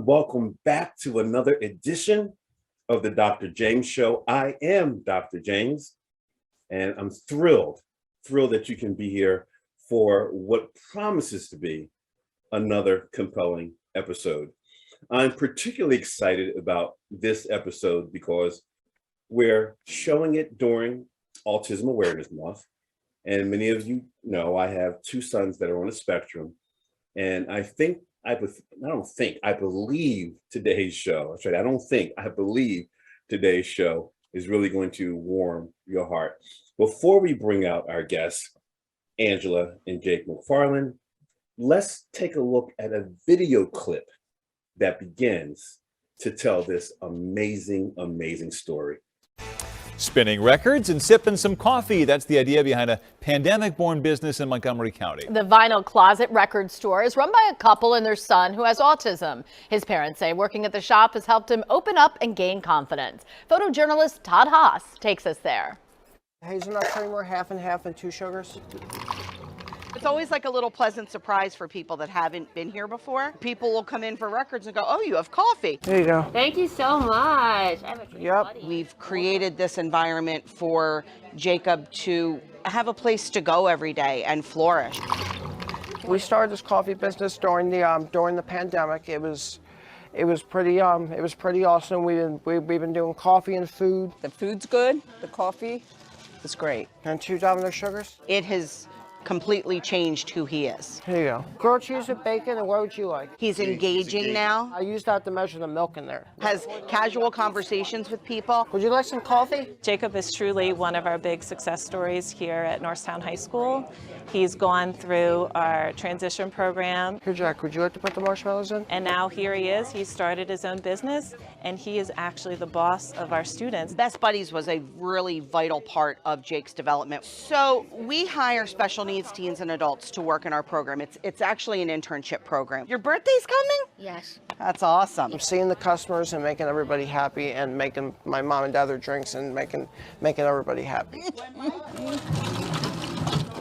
Welcome back to another edition of the Dr. James Show. I am Dr. James, and I'm thrilled that you can be here for what promises to be another compelling episode. I'm particularly excited about this episode because we're showing it during Autism Awareness Month. And many of you know I have two sons that are on the spectrum. And I believe today's show, I believe today's show is really going to warm your heart. Before we bring out our guests, Angela and Jake McFarland, let's take a look at a video clip that begins to tell this amazing, amazing story. Spinning records and sipping some coffee. That's the idea behind a pandemic-born business in Montgomery County. The Vinyl Closet record store is run by a couple and their son who has autism. His parents say working at the shop has helped him open up and gain confidence. Photojournalist Todd Haas takes us there. Hazelnut cream, we're half and half and 2 sugars. It's always like a little pleasant surprise for people that haven't been here before. People will come in for records and go, oh, you have coffee. There you go. Thank you so much. We've created this environment for Jacob to have a place to go every day and flourish. We started this coffee business during the pandemic. It was pretty awesome. We've been doing coffee and food. The food's good, the coffee is great. And 2 Domino sugars. It has completely changed who he is. Here you go. Grilled cheese with bacon, and what would you like? He's engaging now. I used that to measure the milk in there. Has casual conversations with people. Would you like some coffee? Jacob is truly one of our big success stories here at Norristown High School. He's gone through our transition program. Here, Jack, would you like to put the marshmallows in? And now here he is. He started his own business, and he is actually the boss of our students. Best Buddies was a really vital part of Jake's development. So we hire special needs teens and adults to work in our program. It's actually an internship program. Your birthday's coming? Yes. That's awesome. I'm seeing the customers and making everybody happy, and making my mom and dad their drinks and making everybody happy.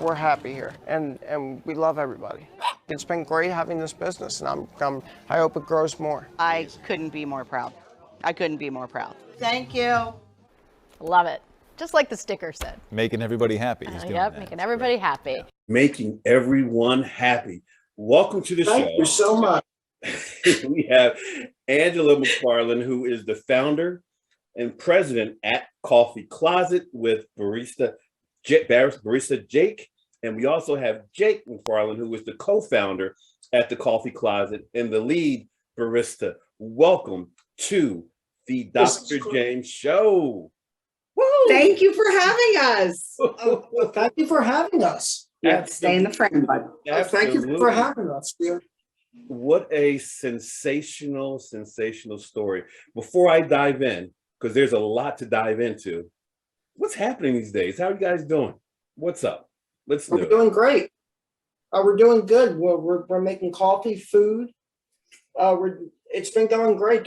We're happy here, and we love everybody. It's been great having this business, and I hope it grows more. I couldn't be more proud. Thank you. Love it. Just like the sticker said. Making everybody happy. He's doing that. Making everybody happy. Making everyone happy. Welcome to the show. Thank you so much. We have Angela McFarland, who is the founder and president at Coffee Closet with barista Jake. And we also have Jake McFarland, who is the co-founder at the Coffee Closet and the lead barista. Welcome to the Dr. James Show. Woo! Thank you for having us. Well, thank you for having us. Yeah, stay in the frame, bud. Thank you for having us, dear. What a sensational story. Before I dive in, because there's a lot to dive into, what's happening these days? How are you guys doing? What's up? We're doing great. We're doing good. We're making coffee, food. It's been going great.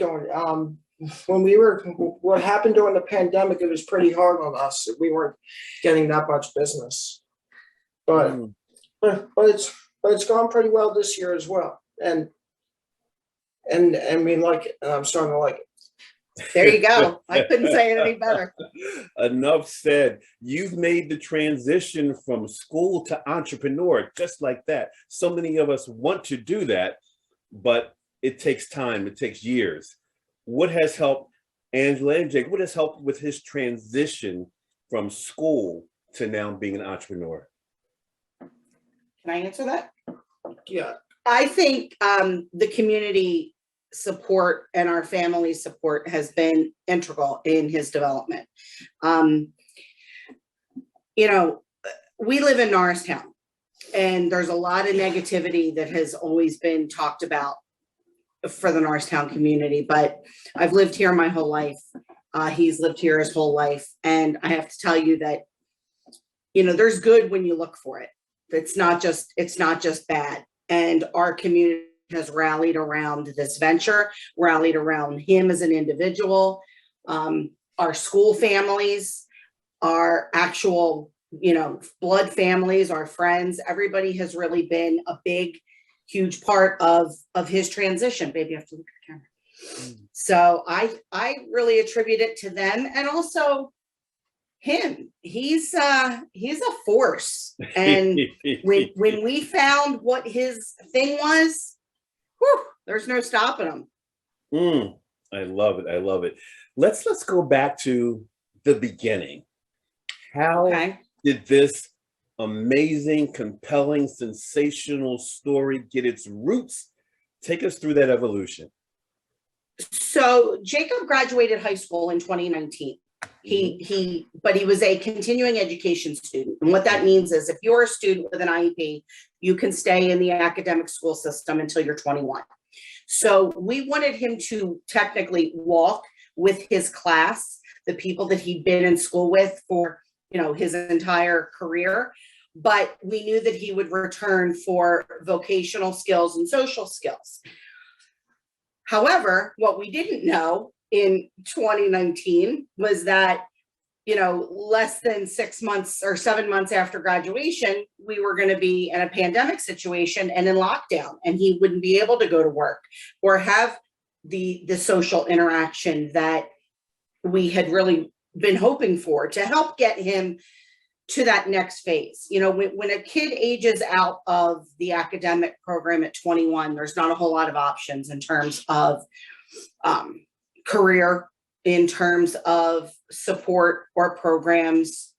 What happened during the pandemic, it was pretty hard on us. We weren't getting that much business, but it's gone pretty well this year as well. And we like it. And I'm starting to like it. There you go. I couldn't say it any better. Enough said. You've made the transition from school to entrepreneur just like that. So many of us want to do that, but it takes time. It takes years. What has helped Angela and Jake? What has helped with his transition from school to now being an entrepreneur? Can I answer that? Yeah. I think the community support and our family support has been integral in his development. We live in Norristown, and there's a lot of negativity that has always been talked about for the Norristown community, but I've lived here my whole life. He's lived here his whole life. And I have to tell you that, there's good when you look for it. It's not just bad. And our community has rallied around this venture, rallied around him as an individual. Our school families, our actual, blood families, our friends, everybody has really been a big huge part of his transition. Baby, you have to look at the camera. So I really attribute it to them, and also him. He's a force. And when we found what his thing was, whew, there's no stopping him. I love it. I love it. Let's go back to the beginning. How did this amazing, compelling, sensational story get its roots? Take us through that evolution. So Jacob graduated high school in 2019. But he was a continuing education student. And what that means is if you're a student with an IEP, you can stay in the academic school system until you're 21. So we wanted him to technically walk with his class, the people that he'd been in school with for, his entire career. But we knew that he would return for vocational skills and social skills. However, what we didn't know in 2019 was that, less than 6 months or 7 months after graduation, we were going to be in a pandemic situation and in lockdown, and he wouldn't be able to go to work or have the social interaction that we had really been hoping for to help get him to that next phase. When a kid ages out of the academic program at 21, there's not a whole lot of options in terms of career, in terms of support or programs.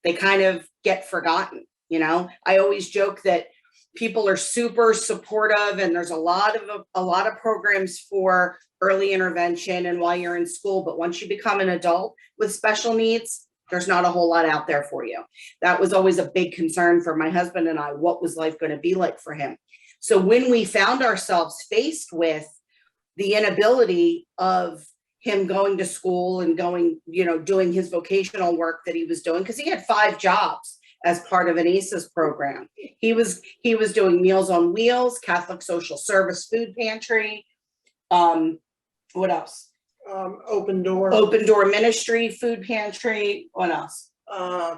They kind of get forgotten. I always joke that people are super supportive, and there's a lot of programs for early intervention and while you're in school, but once you become an adult with special needs, there's not a whole lot out there for you. That was always a big concern for my husband and I. What was life going to be like for him? So when we found ourselves faced with the inability of him going to school and going, doing his vocational work that he was doing, because he had 5 jobs as part of an ACES program. He was doing Meals on Wheels, Catholic Social Service Food Pantry. What else? Open Door. Open Door Ministry, Food Pantry. What else? I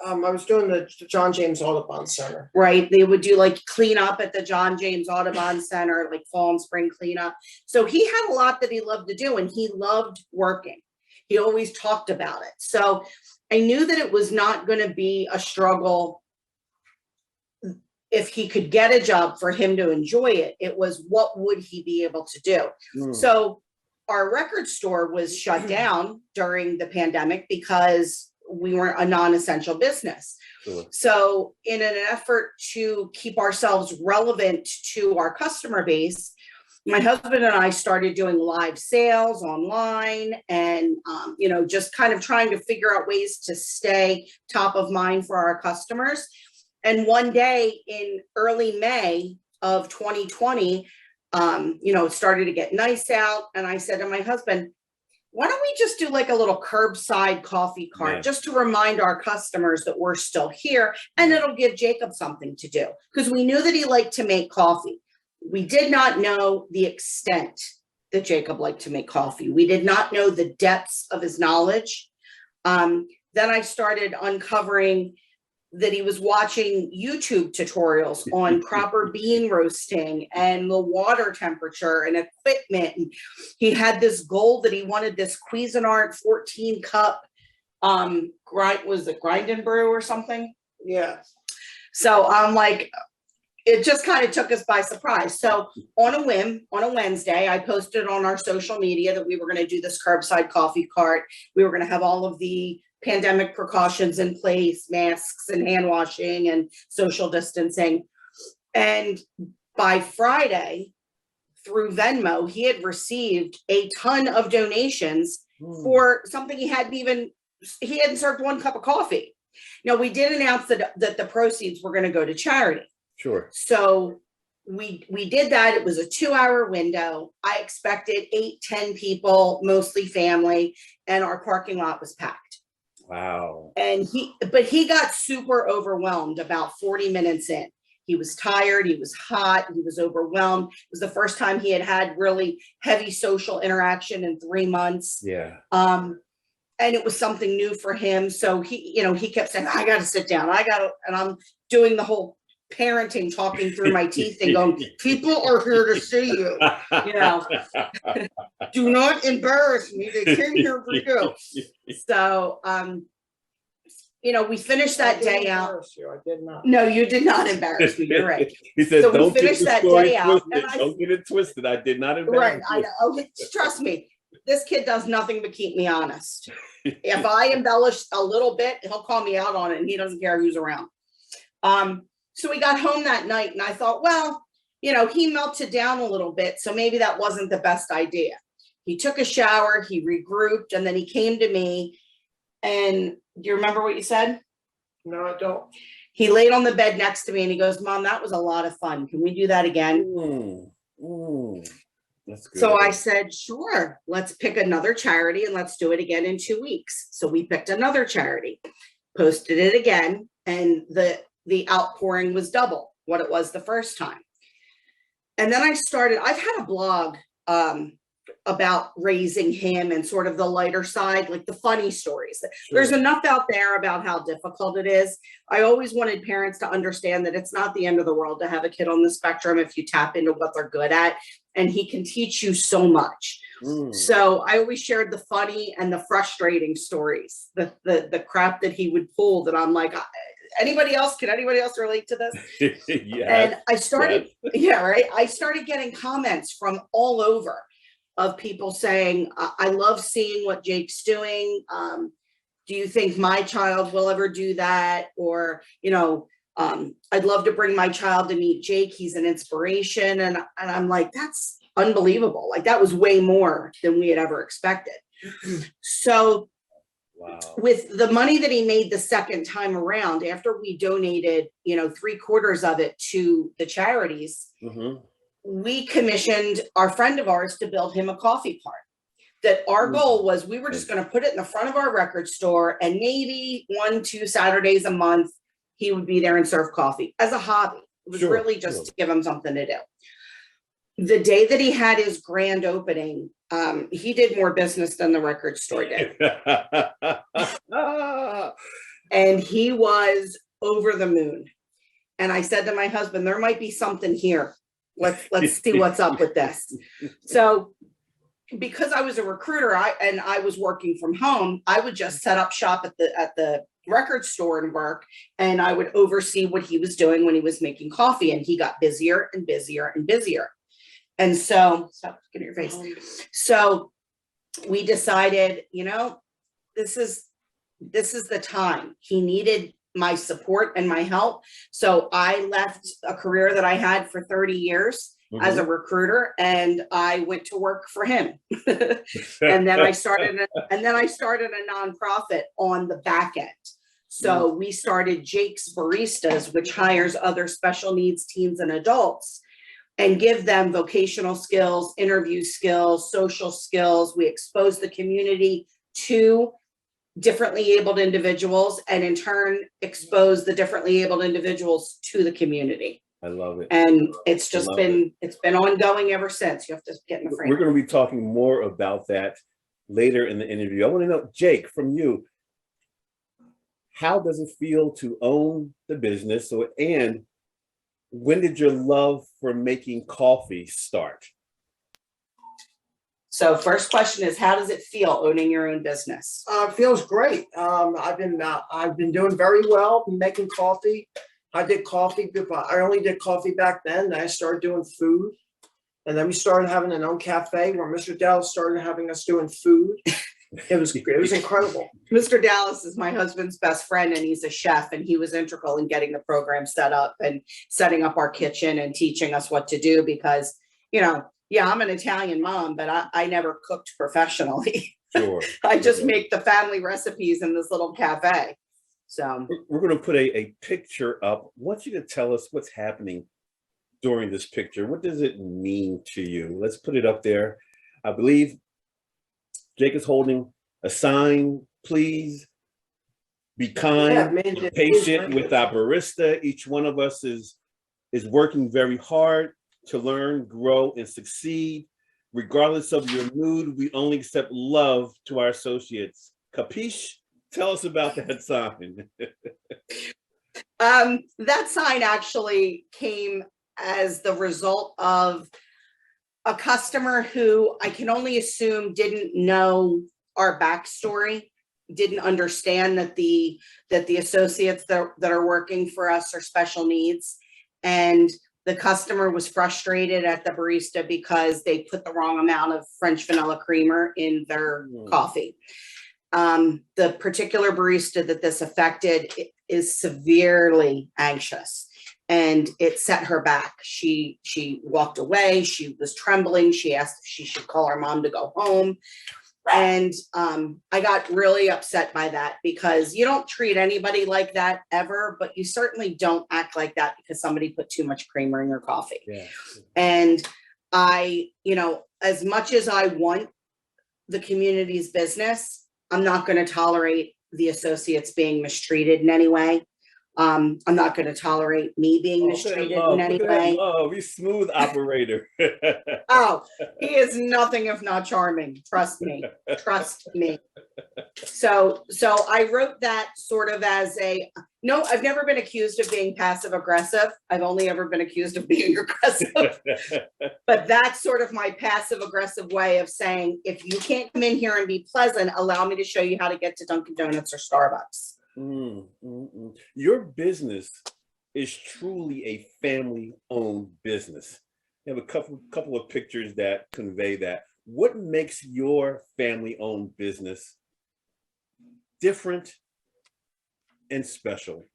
was doing the John James Audubon Center. Right. They would do like cleanup at the John James Audubon Center, like fall and spring cleanup. So he had a lot that he loved to do, and he loved working. He always talked about it. So I knew that it was not going to be a struggle if he could get a job for him to enjoy it. It was, what would he be able to do? So our record store was shut down during the pandemic because we weren't a non-essential business. So in an effort to keep ourselves relevant to our customer base, my husband and I started doing live sales online and, just kind of trying to figure out ways to stay top of mind for our customers. And one day in early May of 2020, it started to get nice out. And I said to my husband, why don't we just do like a little curbside coffee cart just to remind our customers that we're still here, and it'll give Jacob something to do, because we knew that he liked to make coffee. We did not know the extent that Jacob liked to make coffee. We did not know the depths of his knowledge. Then I started uncovering that he was watching YouTube tutorials on proper bean roasting and the water temperature and equipment. And he had this goal that he wanted this Cuisinart 14 cup grind and brew or something? Yeah. So I'm like, it just kind of took us by surprise. So on a whim, on a Wednesday, I posted on our social media that we were going to do this curbside coffee cart. We were going to have all of the pandemic precautions in place, masks and hand washing and social distancing. And by Friday, through Venmo, he had received a ton of donations for something he hadn't served 1 cup of coffee. Now, we did announce that the proceeds were going to go to charity. Sure. So we did that. It was a 2-hour window. I expected 8-10 people, mostly family, and our parking lot was packed. Wow. And he got super overwhelmed about 40 minutes in. He was tired, he was hot, he was overwhelmed. It was the first time he had really heavy social interaction in 3 months. Yeah. And it was something new for him. So he kept saying, I got to sit down. And I'm doing the whole parenting, talking through my teeth and going, people are here to see you, you know, do not embarrass me. They came here for you. So, you know, we finished that day out. I did not. No, you did not embarrass me. You're right. He said, So we don't get finished the that story day out, twisted. and Don't get it twisted. I did not embarrass Right. I you. know. Okay, trust me. This kid does nothing but keep me honest. If I embellish a little bit, he'll call me out on it, and he doesn't care who's around. So we got home that night, and I thought, well, you know, he melted down a little bit, so maybe that wasn't the best idea. He took a shower, he regrouped, and then he came to me. And do you remember what you said? No, I don't. He laid on the bed next to me, and he goes, Mom, that was a lot of fun. Can we do that again? That's good. So I said, sure, let's pick another charity and let's do it again in 2 weeks. So we picked another charity, posted it again, and the outpouring was double what it was the first time. And then I've had a blog about raising him and sort of the lighter side, like the funny stories. Sure. There's enough out there about how difficult it is. I always wanted parents to understand that it's not the end of the world to have a kid on the spectrum if you tap into what they're good at, and he can teach you so much. So I always shared the funny and the frustrating stories, the crap that he would pull that I'm like, can anybody else relate to this? And I started, I started getting comments from all over of people saying, I love seeing what Jake's doing. Do you think my child will ever do that? Or, you know, I'd love to bring my child to meet Jake. He's an inspiration. And I'm like, that's unbelievable. Like, that was way more than we had ever expected. So with the money that he made the second time around, after we donated, you know, 3/4 of it to the charities, we commissioned our friend of ours to build him a coffee cart. That our goal was, we were just going to put it in the front of our record store, and maybe 1-2 Saturdays a month, he would be there and serve coffee as a hobby. It was really just to give him something to do. The day that he had his grand opening, he did more business than the record store did. And he was over the moon. And I said to my husband, there might be something here. Let's see what's up with this. So because I was a recruiter, I was working from home, I would just set up shop at the record store and work, and I would oversee what he was doing when he was making coffee, and he got busier and busier and busier. And so, stop, get in your face. So we decided, you know, this is the time. He needed my support and my help. So I left a career that I had for 30 years as a recruiter, and I went to work for him. And then I started a nonprofit on the back end. So we started Jake's Baristas, which hires other special needs teens and adults and give them vocational skills, interview skills, social skills. We expose the community to differently abled individuals, and in turn expose the differently abled individuals to the community. I love it. And it's just been ongoing ever since. You have to get in the frame. We're going to be talking more about that later in the interview. I want to know, Jake, from you, how does it feel to own the business? And when did your love for making coffee start? So first question is, how does it feel owning your own business? Feels great. I've been doing very well making coffee. I did coffee. I only did coffee back then. Then I started doing food, and then we started having an own cafe where Mr. Dallas started having us doing food. It was incredible. Mr. Dallas is my husband's best friend, and he's a chef, and he was integral in getting the program set up and setting up our kitchen and teaching us what to do, because, you know, yeah, I'm an Italian mom, but I never cooked professionally. Sure. I just make the family recipes in this little cafe. So we're going to put a picture up. I want you to tell us what's happening during this picture. What does it mean to you? Let's put it up there. I believe Jake is holding a sign. Please be kind, be patient with our barista. Each one of us is working very hard to learn, grow, and succeed. Regardless of your mood, we only accept love to our associates. Capiche? Tell us about that sign. That sign actually came as the result of a customer who I can only assume didn't know our backstory, didn't understand that the associates that are working for us are special needs. And the customer was frustrated at the barista because they put the wrong amount of French vanilla creamer in their coffee. The particular barista that this affected is severely anxious, and it set her back. She walked away. She was trembling. She asked if she should call her mom to go home. And I got really upset by that, because you don't treat anybody like that ever, but you certainly don't act like that because somebody put too much creamer in your coffee. Yeah. And I, as much as I want the community's business, I'm not going to tolerate the associates being mistreated in any way. I'm not going to tolerate me being mistreated in any way. Oh, he's smooth operator. Oh, he is nothing if not charming. Trust me. Trust me. So I wrote that sort of as no, I've never been accused of being passive aggressive. I've only ever been accused of being aggressive. But that's sort of my passive aggressive way of saying, if you can't come in here and be pleasant, allow me to show you how to get to Dunkin' Donuts or Starbucks. Your business is truly a family-owned business. You have a couple of pictures that convey that. What makes your family-owned business different and special?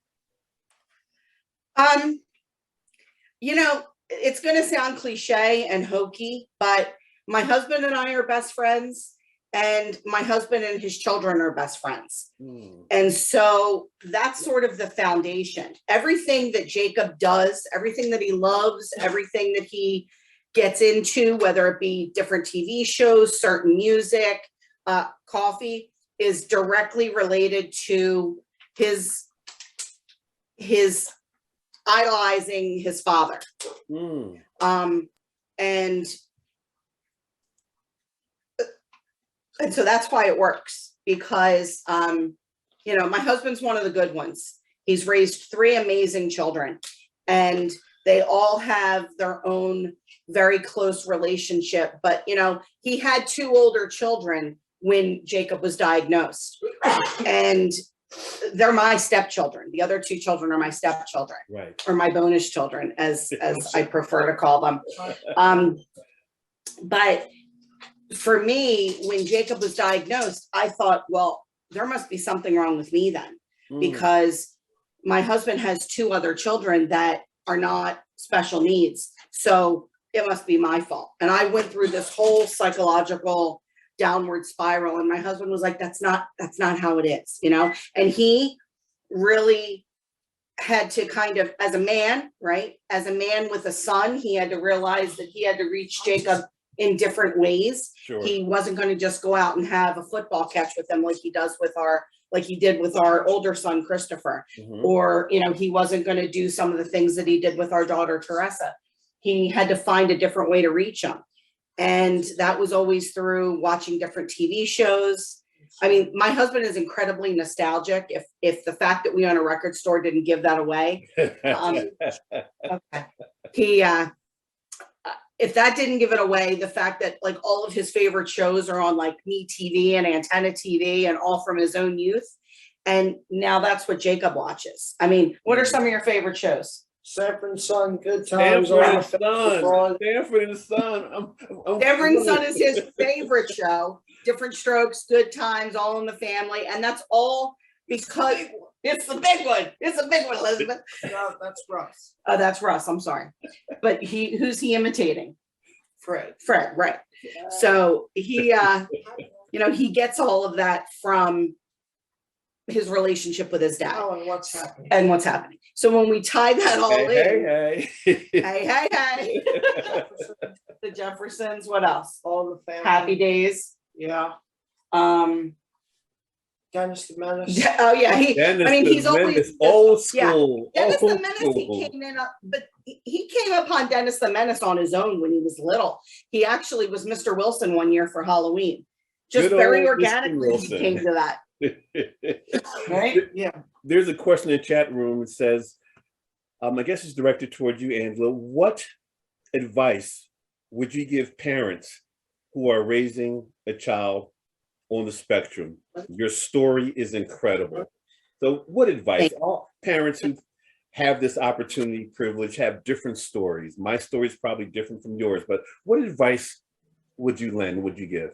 It's going to sound cliche and hokey, but my husband and I are best friends. And my husband and his children are best friends. And so that's sort of the foundation. Everything that Jacob does, everything that he loves, everything that he gets into, whether it be different TV shows, certain music, coffee, is directly related to his idolizing his father. And so that's why it works, because, my husband's one of the good ones. He's raised 3 amazing children, and they all have their own very close relationship. But, he had 2 older children when Jacob was diagnosed, and they're my stepchildren. The other 2 children are my stepchildren, right, or my bonus children, as I prefer to call them. But for me, when Jacob was diagnosed, I thought, well, there must be something wrong with me then, because my husband has 2 other children that are not special needs. So it must be my fault. And I went through this whole psychological downward spiral, and my husband was like, that's not how it is, and he really had to kind of, as a man, right? As a man with a son, he had to realize that he had to reach Jacob in different ways. Sure. He wasn't going to just go out and have a football catch with them like he did with our older son, Christopher, or, he wasn't going to do some of the things that he did with our daughter, Teresa. He had to find a different way to reach them. And that was always through watching different TV shows. I mean, my husband is incredibly nostalgic. If the fact that we own a record store didn't give that away, okay. If that didn't give it away, the fact that like all of his favorite shows are on like Me TV and Antenna TV and all from his own youth. And now that's what Jacob watches. I mean, what are some of your favorite shows? Sanford and Son, Good Times. Sanford and Son. Sanford and Son. Sanford and Son is his favorite show. Different Strokes, Good Times, All in the Family. And that's all because it's the big one. It's a big one, Elizabeth. No, that's Russ. Oh, that's Russ. I'm sorry. But who's he imitating? Fred, right. So he, he gets all of that from his relationship with his dad. Oh, and what's happening. So when we tie that all hey. Hey. The Jeffersons, what else? All the Family. Happy Days. Yeah. Dennis the Menace. Oh yeah, he's always old school. Yeah. Dennis the Menace. He came in, but he came upon Dennis the Menace on his own when he was little. He actually was Mr. Wilson one year for Halloween. Just very organically he came to that. Right? Yeah. There's a question in the chat room that says, I guess it's directed towards you, Angela. What advice would you give parents who are raising a child on the spectrum? Your story is incredible. So what advice? All parents who have this opportunity, privilege, have different stories. My story is probably different from yours, but what advice would you lend, would you give?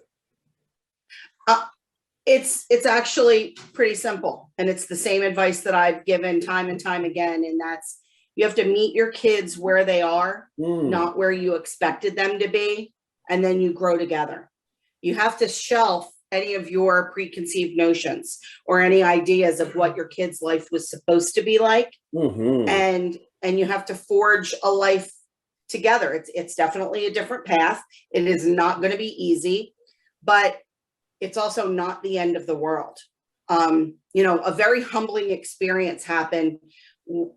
It's actually pretty simple, and it's the same advice that I've given time and time again, and that's you have to meet your kids where they are, not where you expected them to be, and then you grow together. You have to shelf any of your preconceived notions or any ideas of what your kid's life was supposed to be like, and you have to forge a life together. It's definitely a different path. It is not going to be easy, but it's also not the end of the world. A very humbling experience happened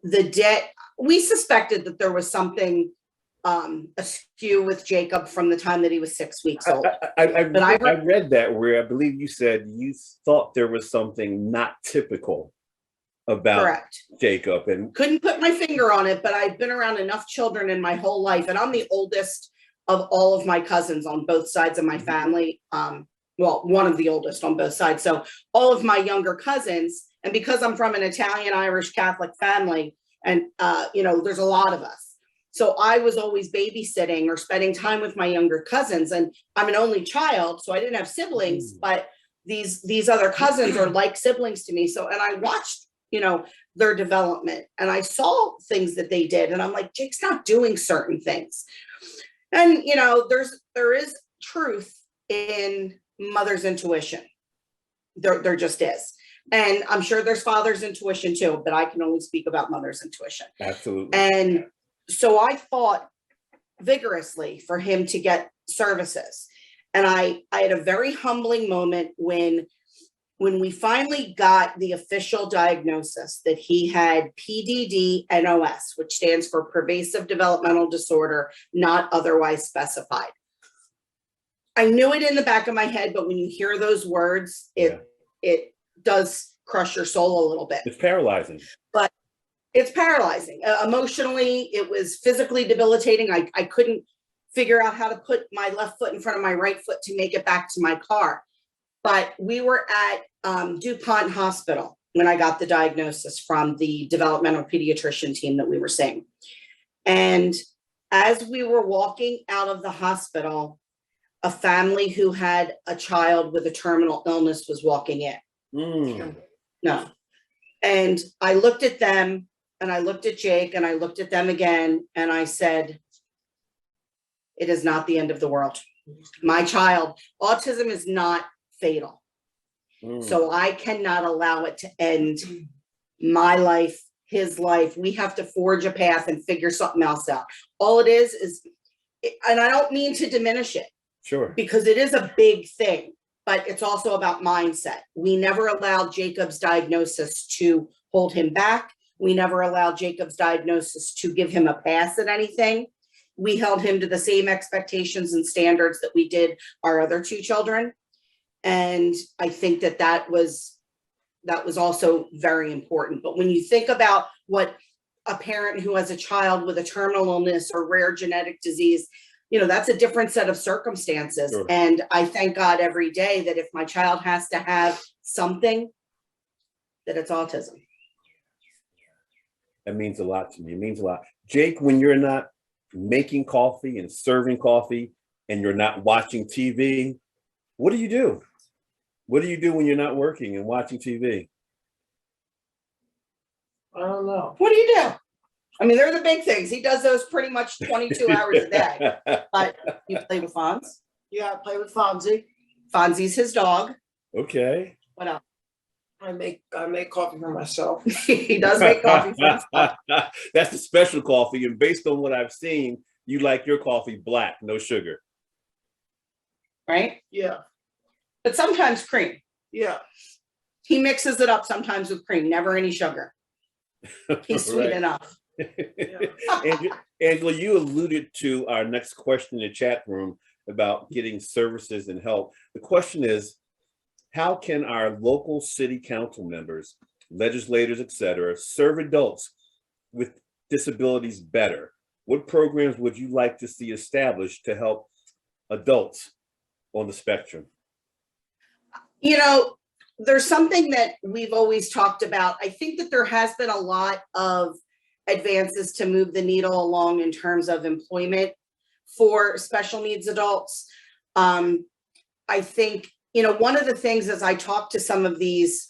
the day we suspected that there was something askew with Jacob from the time that he was 6 weeks old. I read that where I believe you said you thought there was something not typical about Jacob, and couldn't put my finger on it, but I've been around enough children in my whole life, and I'm the oldest of all of my cousins on both sides of my family. Well, one of the oldest on both sides. So all of my younger cousins, and because I'm from an Italian, Irish, Catholic family, and there's a lot of us. So I was always babysitting or spending time with my younger cousins, and I'm an only child, so I didn't have siblings, but these other cousins are like siblings to me. So, and I watched, their development, and I saw things that they did, and I'm like, Jake's not doing certain things. And, there is truth in mother's intuition. There just is. And I'm sure there's father's intuition too, but I can only speak about mother's intuition. Absolutely. And so I fought vigorously for him to get services. And I had a very humbling moment when we finally got the official diagnosis that he had PDD-NOS, which stands for pervasive developmental disorder, not otherwise specified. I knew it in the back of my head, but when you hear those words, it does crush your soul a little bit. It's paralyzing. But it's paralyzing. Emotionally, it was physically debilitating. I couldn't figure out how to put my left foot in front of my right foot to make it back to my car. But we were at DuPont Hospital when I got the diagnosis from the developmental pediatrician team that we were seeing. And as we were walking out of the hospital, a family who had a child with a terminal illness was walking in. No. And I looked at them, and I looked at Jake, and I looked at them again, and I said, it is not the end of the world. My child, autism is not fatal. So I cannot allow it to end my life, his life. We have to forge a path and figure something else out. All it is, and I don't mean to diminish it. Sure. Because it is a big thing, but it's also about mindset. We never allowed Jacob's diagnosis to hold him back. We never allowed Jacob's diagnosis to give him a pass at anything. We held him to the same expectations and standards that we did our other two children. And I think that was also very important. But when you think about what a parent who has a child with a terminal illness or rare genetic disease, that's a different set of circumstances. Sure. And I thank God every day that if my child has to have something, that it's autism. That means a lot to me. It means a lot. Jake, when you're not making coffee and serving coffee and you're not watching TV, what do you do? What do you do when you're not working and watching TV? I don't know. What do you do? I mean, they're the big things. He does those pretty much 22 hours a day. But you play with Fonz? Yeah, I play with Fonzie. Fonzie's his dog. Okay. What else? I make coffee for myself. He does make coffee for himself. That's the special coffee. And based on what I've seen, you like your coffee black, no sugar. Right? Yeah. But sometimes cream. Yeah. He mixes it up sometimes with cream, never any sugar. He's sweet enough. Angela, you alluded to our next question in the chat room about getting services and help. The question is, how can our local city council members, legislators, et cetera, serve adults with disabilities better? What programs would you like to see established to help adults on the spectrum? You know, there's something that we've always talked about. I think that there has been a lot of advances to move the needle along in terms of employment for special needs adults. I think, you know, one of the things as I talk to some of these,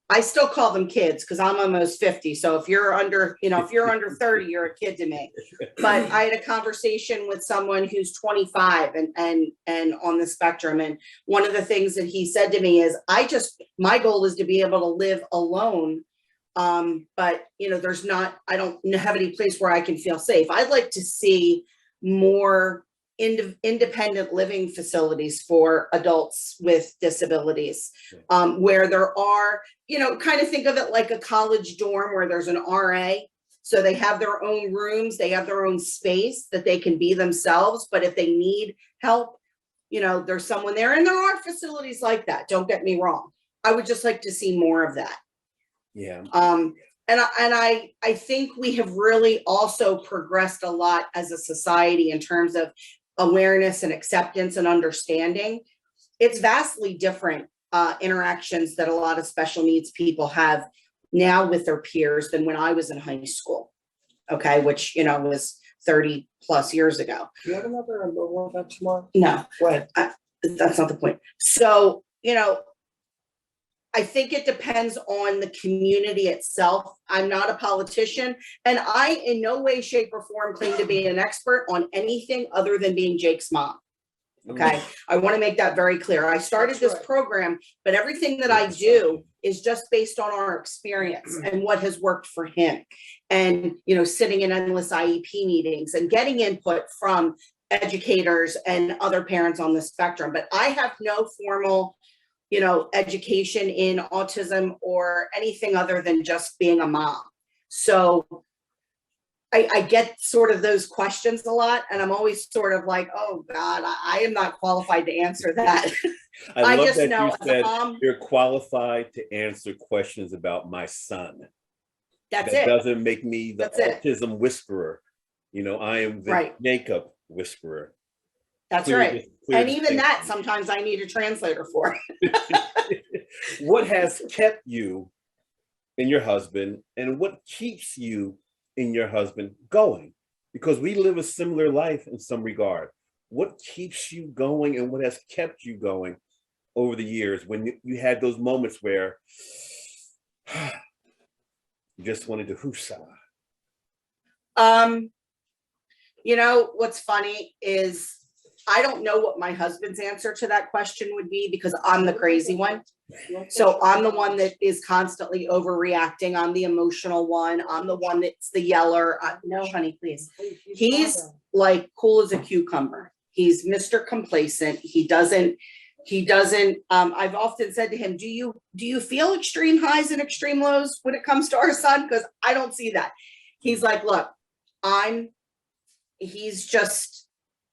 I still call them kids because I'm almost 50. So if you're under, you know, if you're under 30, you're a kid to me. But I had a conversation with someone who's 25 and on the spectrum. And one of the things that he said to me is, my goal is to be able to live alone. But you know, I don't have any place where I can feel safe. I'd like to see more independent living facilities for adults with disabilities, where there are, you know, kind of think of it like a college dorm where there's an RA. So they have their own rooms, they have their own space that they can be themselves. But if they need help, you know, there's someone there, and there are facilities like that. Don't get me wrong. I would just like to see more of that. Yeah. And I think we have really also progressed a lot as a society in terms of awareness and acceptance and understanding. It's vastly different interactions that a lot of special needs people have now with their peers than when I was in high school. Okay, which, you know, was 30 plus years ago. Do you have another mobile event tomorrow? No, What? that's not the point. So, you know, I think it depends on the community itself. I'm not a politician, and I in no way, shape, or form claim to be an expert on anything other than being Jake's mom. Okay, I want to make that very clear. I started this program, but everything that I do is just based on our experience and what has worked for him. And, you know, sitting in endless IEP meetings and getting input from educators and other parents on the spectrum. But I have no formal, you know, education in autism or anything other than just being a mom. So I get sort of those questions a lot, and I'm always sort of like, oh God, I am not qualified to answer that. I love just that know you as a said mom, you're qualified to answer questions about my son. that's That it. doesn't make me the That's it. autism whisperer. You know, I am the Right. makeup whisperer. That's Clear right. clear And even that, distinction. sometimes I need a translator for. What has kept you and your husband, and what keeps you and your husband going? Because we live a similar life in some regard. What keeps you going, and what has kept you going over the years when you had those moments where you just wanted to whoosah? You know, what's funny is I don't know what my husband's answer to that question would be, because I'm the crazy one. So I'm the one that is constantly overreacting. I'm the emotional one. I'm the one that's the yeller. No, honey, please. He's like cool as a cucumber. He's Mr. Complacent. He doesn't, I've often said to him, do you feel extreme highs and extreme lows when it comes to our son? Because I don't see that. He's like, look,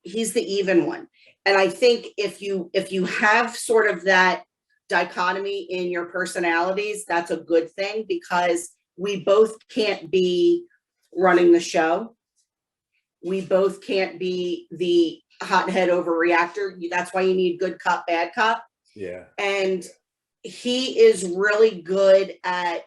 he's the even one. And I think if you have sort of that dichotomy in your personalities, that's a good thing, because we both can't be running the show. We both can't be the hothead overreactor. That's why you need good cop, bad cop. Yeah. And he is really good at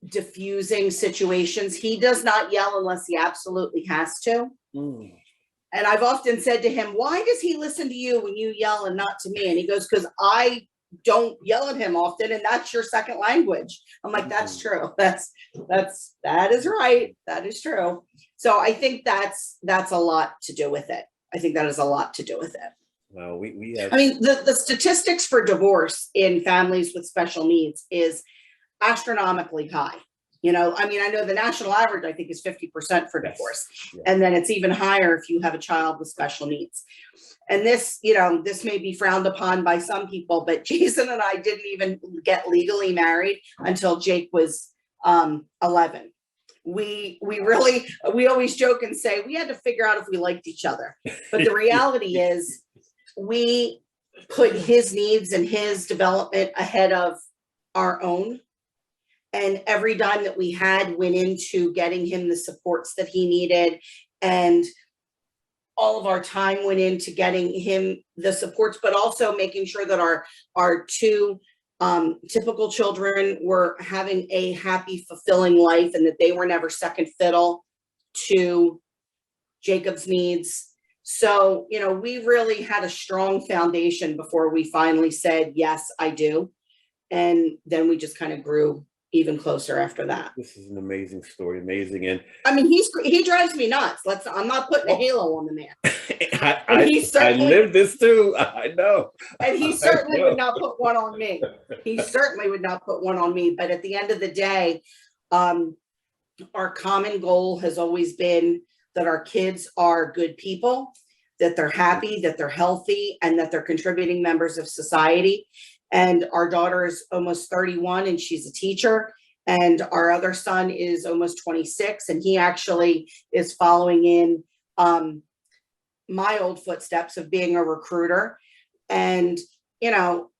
diffusing situations. He does not yell unless he absolutely has to. And I've often said to him, why does he listen to you when you yell and not to me? And he goes, because I don't yell at him often, and that's your second language. I'm like, that's true. That is right. That is true. So I think that's a lot to do with it. I think that is a lot to do with it. Well, we have. I mean, the statistics for divorce in families with special needs is astronomically high. You know, I mean, I know the national average, I think, is 50% for divorce. Yes. And then it's even higher if you have a child with special needs. And this, you know, this may be frowned upon by some people, but Jason and I didn't even get legally married until Jake was 11. We always joke and say we had to figure out if we liked each other. But the reality is we put his needs and his development ahead of our own. And every dime that we had went into getting him the supports that he needed. And all of our time went into getting him the supports, but also making sure that our two typical children were having a happy, fulfilling life, and that they were never second fiddle to Jacob's needs. So, you know, we really had a strong foundation before we finally said, yes, I do. And then we just kind of grew even closer after that. This is an amazing story, amazing. And I mean, he drives me nuts. I'm not putting a halo on the man. I lived this too. I know. And he certainly would not put one on me. He certainly would not put one on me. But at the end of the day, our common goal has always been that our kids are good people, that they're happy, that they're healthy, and that they're contributing members of society. And our daughter is almost 31 and she's a teacher. And our other son is almost 26 and he actually is following in my old footsteps of being a recruiter. And, you know,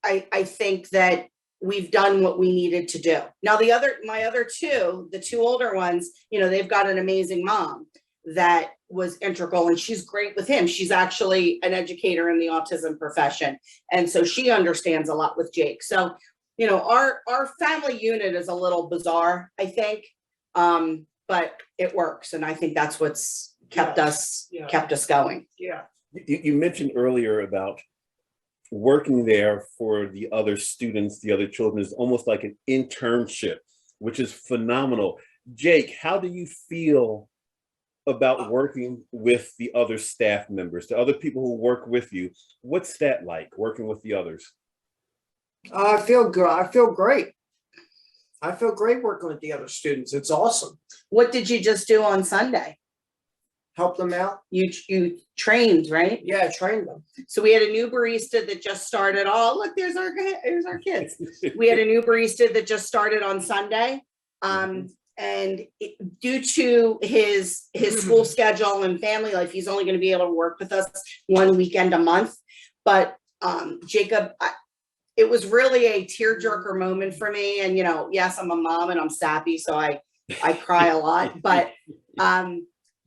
I think that we've done what we needed to do. Now, my other two, the two older ones, you know, they've got an amazing mom that was integral, and she's great with him. She's actually an educator in the autism profession. And so she understands a lot with Jake. So, you know, our family unit is a little bizarre, I think, but it works. And I think that's what's kept us going. Yeah. You mentioned earlier about working there for the other students, the other children, is almost like an internship, which is phenomenal. Jake, how do you feel about working with the other staff members, the other people who work with you? What's that like, working with the others? I feel good. I feel great. I feel great working with the other students. It's awesome. What did you just do on Sunday? Help them out. You trained, right? Yeah, train them. So we had a new barista that just started. Oh, look, there's our kids. We had a new barista that just started on Sunday. And due to his school schedule and family life, he's only going to be able to work with us one weekend a month. But Jacob, it was really a tearjerker moment for me. And, you know, yes, I'm a mom and I'm sappy, so I cry a lot. But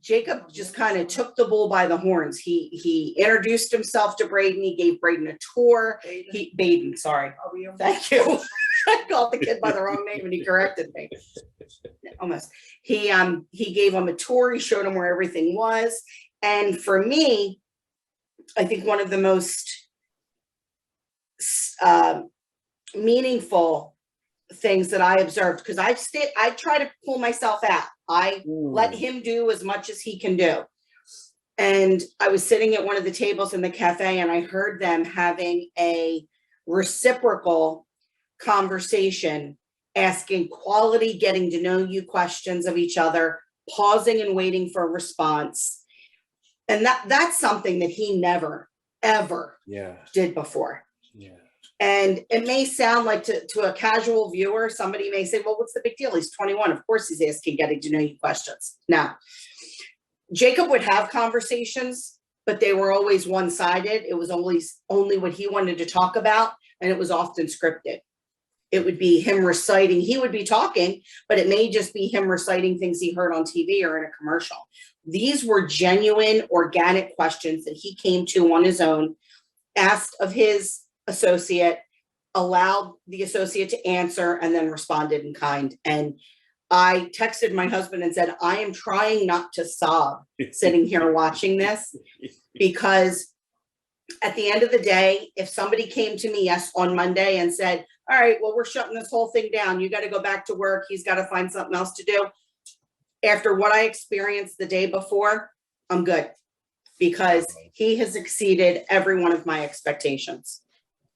Jacob just kind of took the bull by the horns. He introduced himself to Braden. He gave Braden a tour. Baden, sorry. Thank you. I called the kid by the wrong name and he corrected me. Almost. He gave him a tour. He showed him where everything was. And for me, I think one of the most meaningful things that I observed, because I try to pull myself out. I let him do as much as he can do. And I was sitting at one of the tables in the cafe and I heard them having a reciprocal conversation, asking quality, getting to know you questions of each other, pausing and waiting for a response. And that's something that he never, ever did before. Yeah. And it may sound like to a casual viewer, somebody may say, well, what's the big deal? He's 21. Of course he's asking getting to know you questions. Now, Jacob would have conversations, but they were always one-sided. It was always only what he wanted to talk about, and it was often scripted. It would be him reciting. He would be talking, but it may just be him reciting things he heard on TV or in a commercial. These were genuine, organic questions that he came to on his own, asked of his associate, allowed the associate to answer, and then responded in kind. And I texted my husband and said, I am trying not to sob sitting here watching this, because at the end of the day, if somebody came to me on Monday and said, all right, well, we're shutting this whole thing down, you got to go back to work, he's got to find something else to do. After what I experienced the day before, I'm good, because he has exceeded every one of my expectations.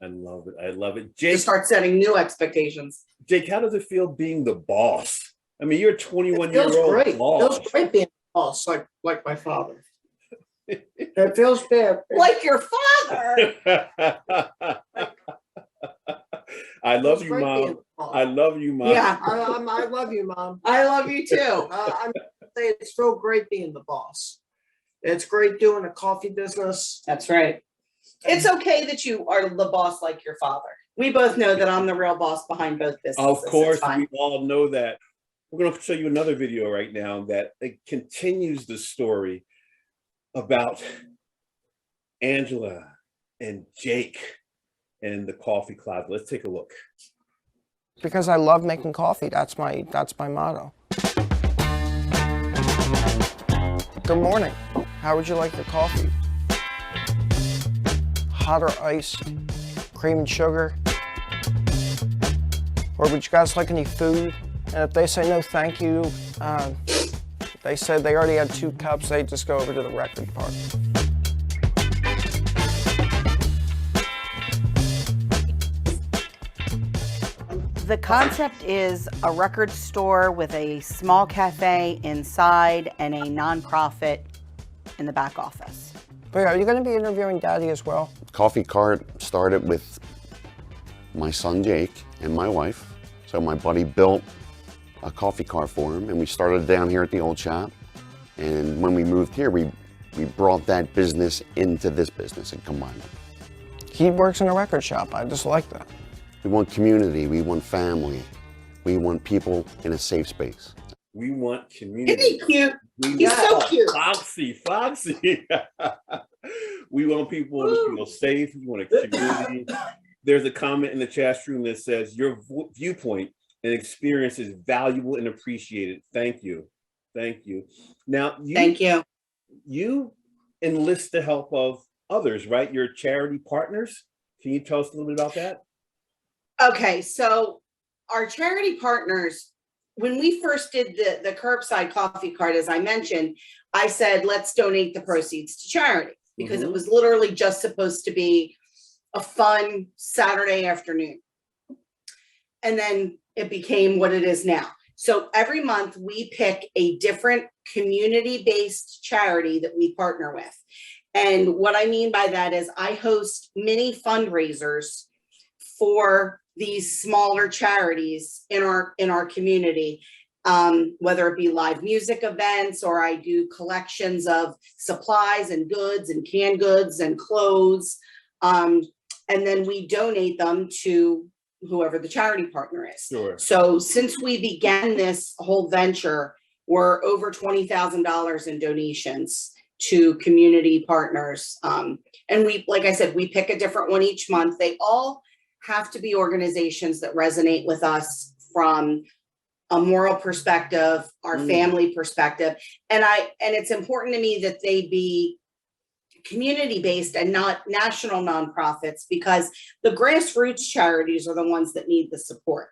I love it. I love it. Jake, to start setting new expectations. Jake, how does it feel being the boss? I mean, you're a 21-year-old great. boss. It feels great being a boss, like my father. It feels bad. Like your father. I love you, Mom. I love you, Mom. Yeah, I love you, Mom. I love you too. I'm saying it's so great being the boss. It's great doing a coffee business. That's right. It's okay that you are the boss like your father. We both know that I'm the real boss behind both businesses. Of course, It's fine. we all know that. We're going to show you another video right now that it continues the story about Angela and Jake and the coffee closet. Let's take a look. Because I love making coffee. That's my motto. Good morning. How would you like your coffee? Hot or iced? Cream and sugar? Or would you guys like any food? And if they say no thank you, they said they already had 2 cups, they just go over to the record part. The concept is a record store with a small cafe inside and a nonprofit in the back office. But are you going to be interviewing Daddy as well? Coffee Cart started with my son Jake and my wife. So my buddy built a coffee cart for him, and we started down here at the old shop. And when we moved here, we brought that business into this business and combined it. He works in a record shop. I just like that. We want community, we want family, we want people in a safe space. We want community. Isn't he cute? He's so cute. Foxy. We want people to feel safe. We want a community. There's a comment in the chat room that says, your viewpoint and experience is valuable and appreciated. Thank you. Thank you. Now, Thank you. You enlist the help of others, right? Your charity partners. Can you tell us a little bit about that? Okay, so our charity partners, when we first did the curbside coffee cart, as I mentioned, I said, let's donate the proceeds to charity, because it was literally just supposed to be a fun Saturday afternoon. And then it became what it is now. So every month we pick a different community-based charity that we partner with. And what I mean by that is I host mini fundraisers for these smaller charities in our community, whether it be live music events, or I do collections of supplies and goods and canned goods and clothes. And then we donate them to whoever the charity partner is. Sure. So since we began this whole venture, we're over $20,000 in donations to community partners. And we, like I said, we pick a different one each month. They all have to be organizations that resonate with us from a moral perspective, our family perspective. And it's important to me that they be community-based and not national nonprofits, because the grassroots charities are the ones that need the support.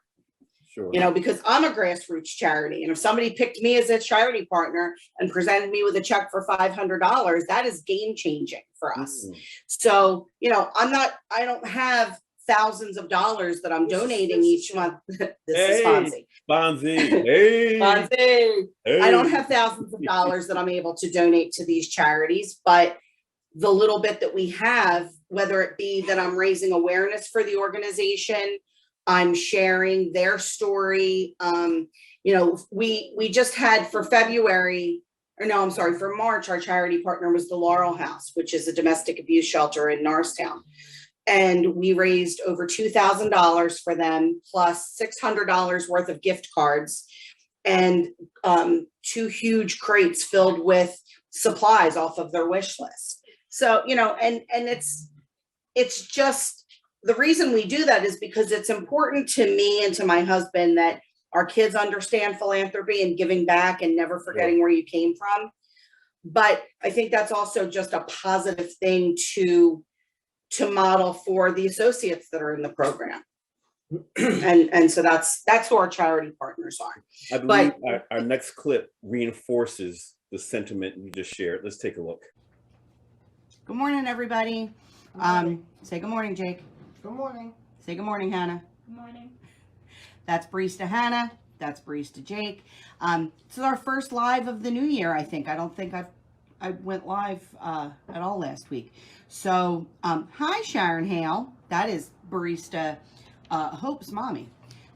Sure. You know, because I'm a grassroots charity, and if somebody picked me as a charity partner and presented me with a check for $500, that is game changing for us. So, you know, I don't have thousands of dollars that I'm donating each month. This is Fonzie. Hey. Fonzie. I don't have thousands of dollars that I'm able to donate to these charities, but the little bit that we have, whether it be that I'm raising awareness for the organization, I'm sharing their story. You know, we just had for March, our charity partner was the Laurel House, which is a domestic abuse shelter in Norristown. And we raised over $2,000 for them, plus $600 worth of gift cards, and 2 huge crates filled with supplies off of their wish list. So, you know, and it's just, the reason we do that is because it's important to me and to my husband that our kids understand philanthropy and giving back and never forgetting where you came from. But I think that's also just a positive thing to model for the associates that are in the program. And so that's who our charity partners are. I believe our next clip reinforces the sentiment you just shared. Let's take a look. Good morning, everybody. Say good morning, Jake. Good morning. Say good morning, Hannah. Good morning. That's barista Hannah. That's barista Jake. This is our first live of the new year, I think. I don't think I went live at all last week. So, hi, Sharon Hale. That is barista Hope's mommy.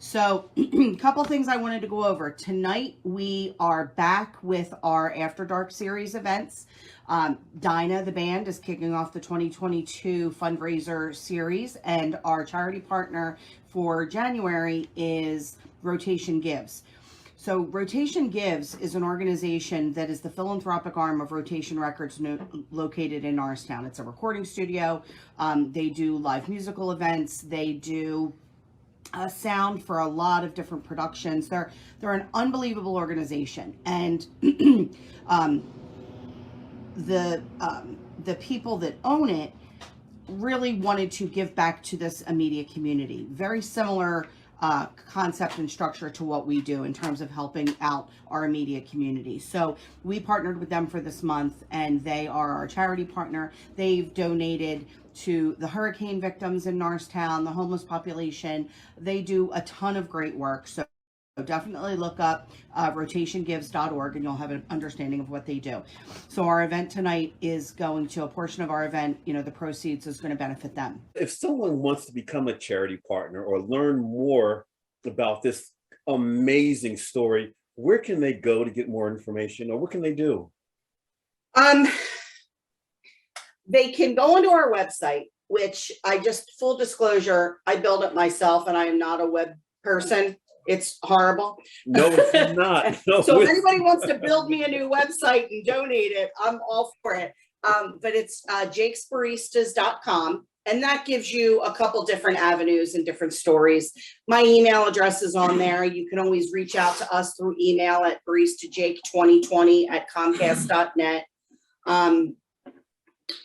So a couple things I wanted to go over. Tonight, we are back with our After Dark series events. Dinah, the band, is kicking off the 2022 fundraiser series, and our charity partner for January is Rotation Gives. So Rotation Gives is an organization that is the philanthropic arm of Rotation Records located in Norristown. It's a recording studio. They do live musical events. They do sound for a lot of different productions. They're an unbelievable organization, and the people that own it really wanted to give back to this immediate community. Very similar concept and structure to what we do in terms of helping out our immediate community. So we partnered with them for this month, and they are our charity partner. They've donated to the hurricane victims in Norristown, the homeless population. They do a ton of great work. So definitely look up rotationgives.org and you'll have an understanding of what they do. So our event tonight is going to, a portion of our event, the proceeds is going to benefit them. If someone wants to become a charity partner or learn more about this amazing story, where can they go to get more information, or what can they do? They can go onto our website, which full disclosure, I build it myself and I am not a web person. It's horrible. No, it's not. No, so if anybody wants to build me a new website and donate it, I'm all for it. But it's jakesbaristas.com, and that gives you a couple different avenues and different stories. My email address is on there. You can always reach out to us through email at baristajake2020@comcast.net.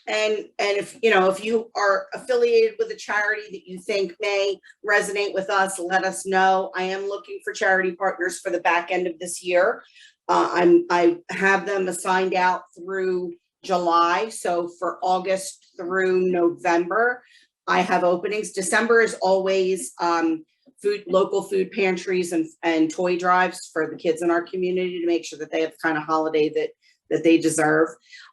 And if you are affiliated with a charity that you think may resonate with us, let us know. I am looking for charity partners for the back end of this year. I have them assigned out through July. So for August through November, I have openings. December is always local food pantries and toy drives for the kids in our community to make sure that they have the kind of holiday that they deserve.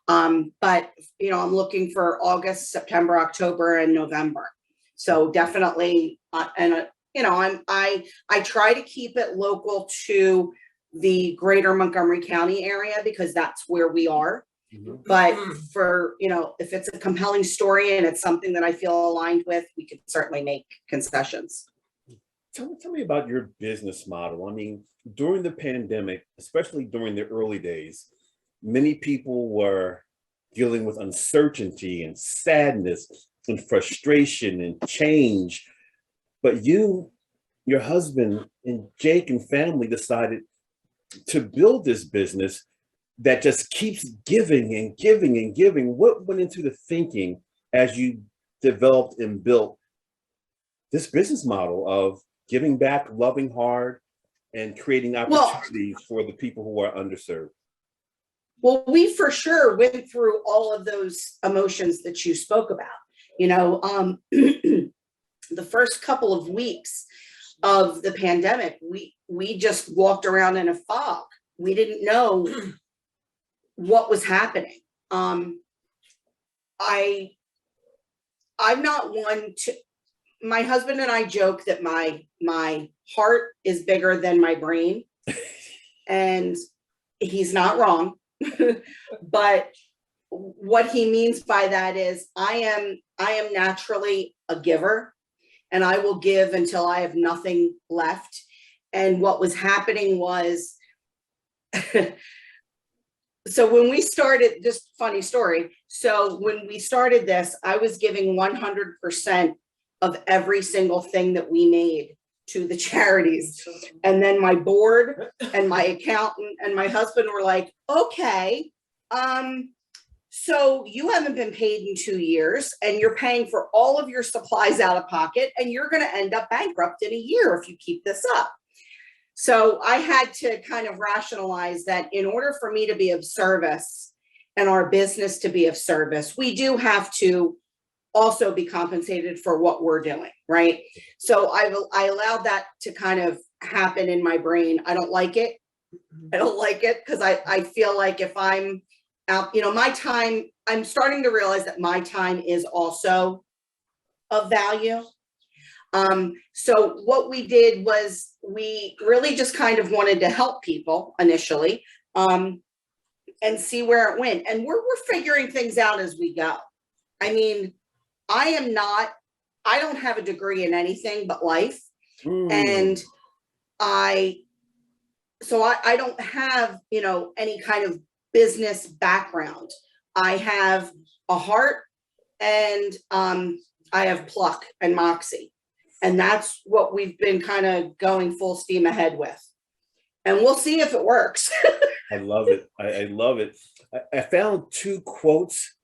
But I'm looking for August, September, October, and November. So definitely, I try to keep it local to the greater Montgomery County area because that's where we are. Mm-hmm. But for, if it's a compelling story and it's something that I feel aligned with, we could certainly make concessions. Tell me about your business model. I mean, during the pandemic, especially during the early days, many people were dealing with uncertainty and sadness and frustration and change. But you, your husband, and Jake and family decided to build this business that just keeps giving and giving and giving. What went into the thinking as you developed and built this business model of giving back, loving hard, and creating opportunities for the people who are underserved? Well, we for sure went through all of those emotions that you spoke about. The first couple of weeks of the pandemic, we just walked around in a fog. We didn't know what was happening. I'm not one to. My husband and I joke that my heart is bigger than my brain, and he's not wrong. But what he means by that is I am naturally a giver, and I will give until I have nothing left. And what was happening was, so when we started, just funny story. So when we started this, I was giving 100% of every single thing that we made to the charities. And then my board and my accountant and my husband were like, okay, so you haven't been paid in 2 years and you're paying for all of your supplies out of pocket, and you're going to end up bankrupt in a year if you keep this up. So I had to kind of rationalize that in order for me to be of service and our business to be of service, we do have to also be compensated for what we're doing, right? So I allowed that to kind of happen in my brain. I don't like it. I don't like it because I feel like if I'm out, my time, I'm starting to realize that my time is also of value. So what we did was we really just kind of wanted to help people initially, and see where it went. And we're figuring things out as we go. I mean, I don't have a degree in anything but life. And I don't have, any kind of business background. I have a heart, and I have pluck and moxie. And that's what we've been kind of going full steam ahead with. And we'll see if it works. I love it. I love it. I found 2 quotes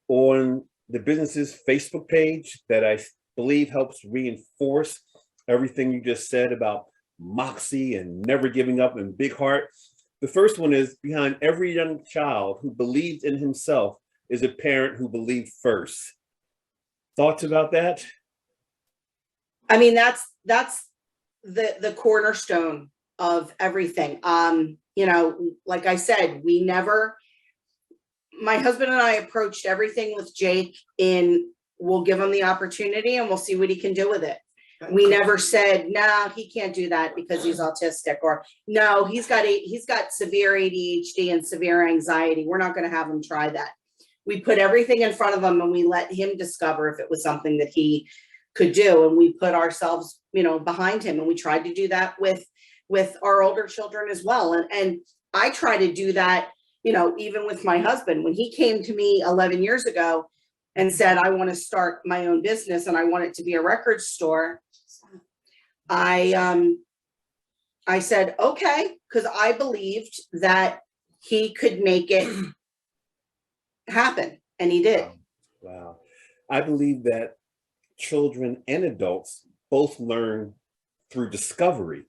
on the business's Facebook page that I believe helps reinforce everything you just said about moxie and never giving up and big heart. The first one is, behind every young child who believes in himself is a parent who believed first. Thoughts about that? I mean, that's the cornerstone of everything. Like I said, my husband and I approached everything with Jake in, we'll give him the opportunity and we'll see what he can do with it. We never said, no, he can't do that because he's autistic, or no, he's got severe ADHD and severe anxiety. We're not going to have him try that. We put everything in front of him and we let him discover if it was something that he could do. And we put ourselves, behind him. And we tried to do that with our older children as well. And I try to do that, even with my husband. When he came to me 11 years ago and said, I want to start my own business and I want it to be a record store, I said, okay, because I believed that he could make it happen. And he did. Wow. I believe that children and adults both learn through discovery.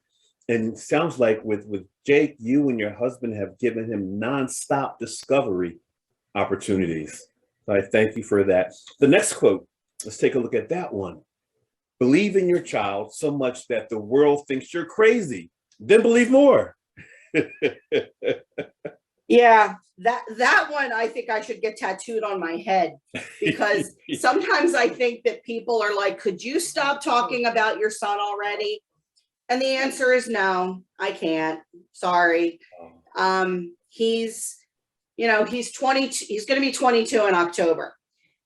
And it sounds like with Jake, you and your husband have given him nonstop discovery opportunities. So I thank you for that. The next quote, let's take a look at that one. Believe in your child so much that the world thinks you're crazy, then believe more. Yeah, that one, I think I should get tattooed on my head, because sometimes I think that people are like, could you stop talking about your son already? And the answer is no, I can't. Sorry. He's 22, he's going to be 22 in October.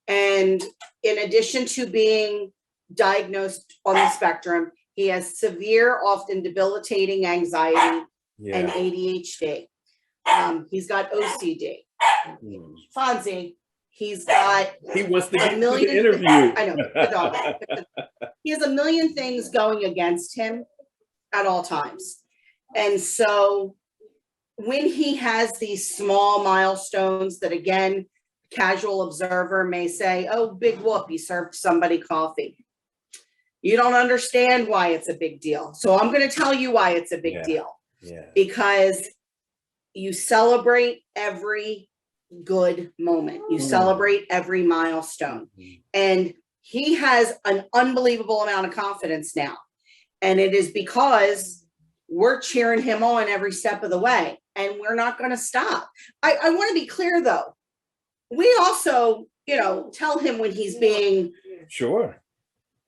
And in addition to being diagnosed on the spectrum, he has severe, often debilitating anxiety and ADHD. He's got OCD. Fonzie, he wants to get the interview. I know, the dog. He has a million things going against him at all times. And so when he has these small milestones that, again, casual observer may say, oh, big whoop, he served somebody coffee. You don't understand why it's a big deal. So I'm going to tell you why it's a big deal. Because you celebrate every good moment. You celebrate every milestone. And he has an unbelievable amount of confidence now. And it is because we're cheering him on every step of the way. And we're not going to stop. I want to be clear, though. We also, tell him when he's being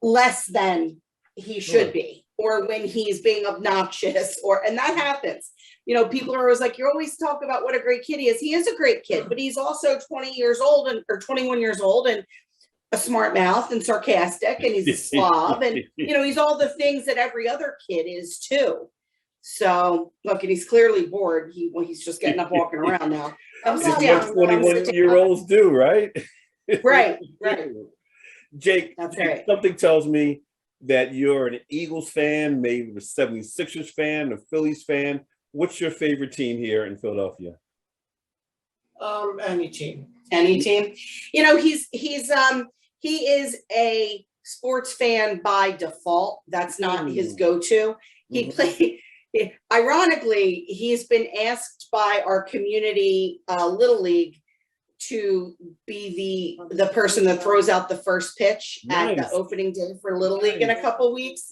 less than he should be, or when he's being obnoxious, and that happens. People are always like, you always talk about what a great kid he is. He is a great kid, but he's also 20 years old or 21 years old and a smart mouth and sarcastic, and he's a slob, and he's all the things that every other kid is too. So look, and he's clearly bored. He's just getting up, walking around now. It's what 21-year-olds do, right? Right. Jake, that's right. Something tells me that you're an Eagles fan, maybe the 76ers fan, a Phillies fan. What's your favorite team here in Philadelphia? Any team. He is a sports fan by default. That's not his go-to. Ironically, he's been asked by our community Little League to be the person that throws out the first pitch at the opening day for Little League in a couple weeks.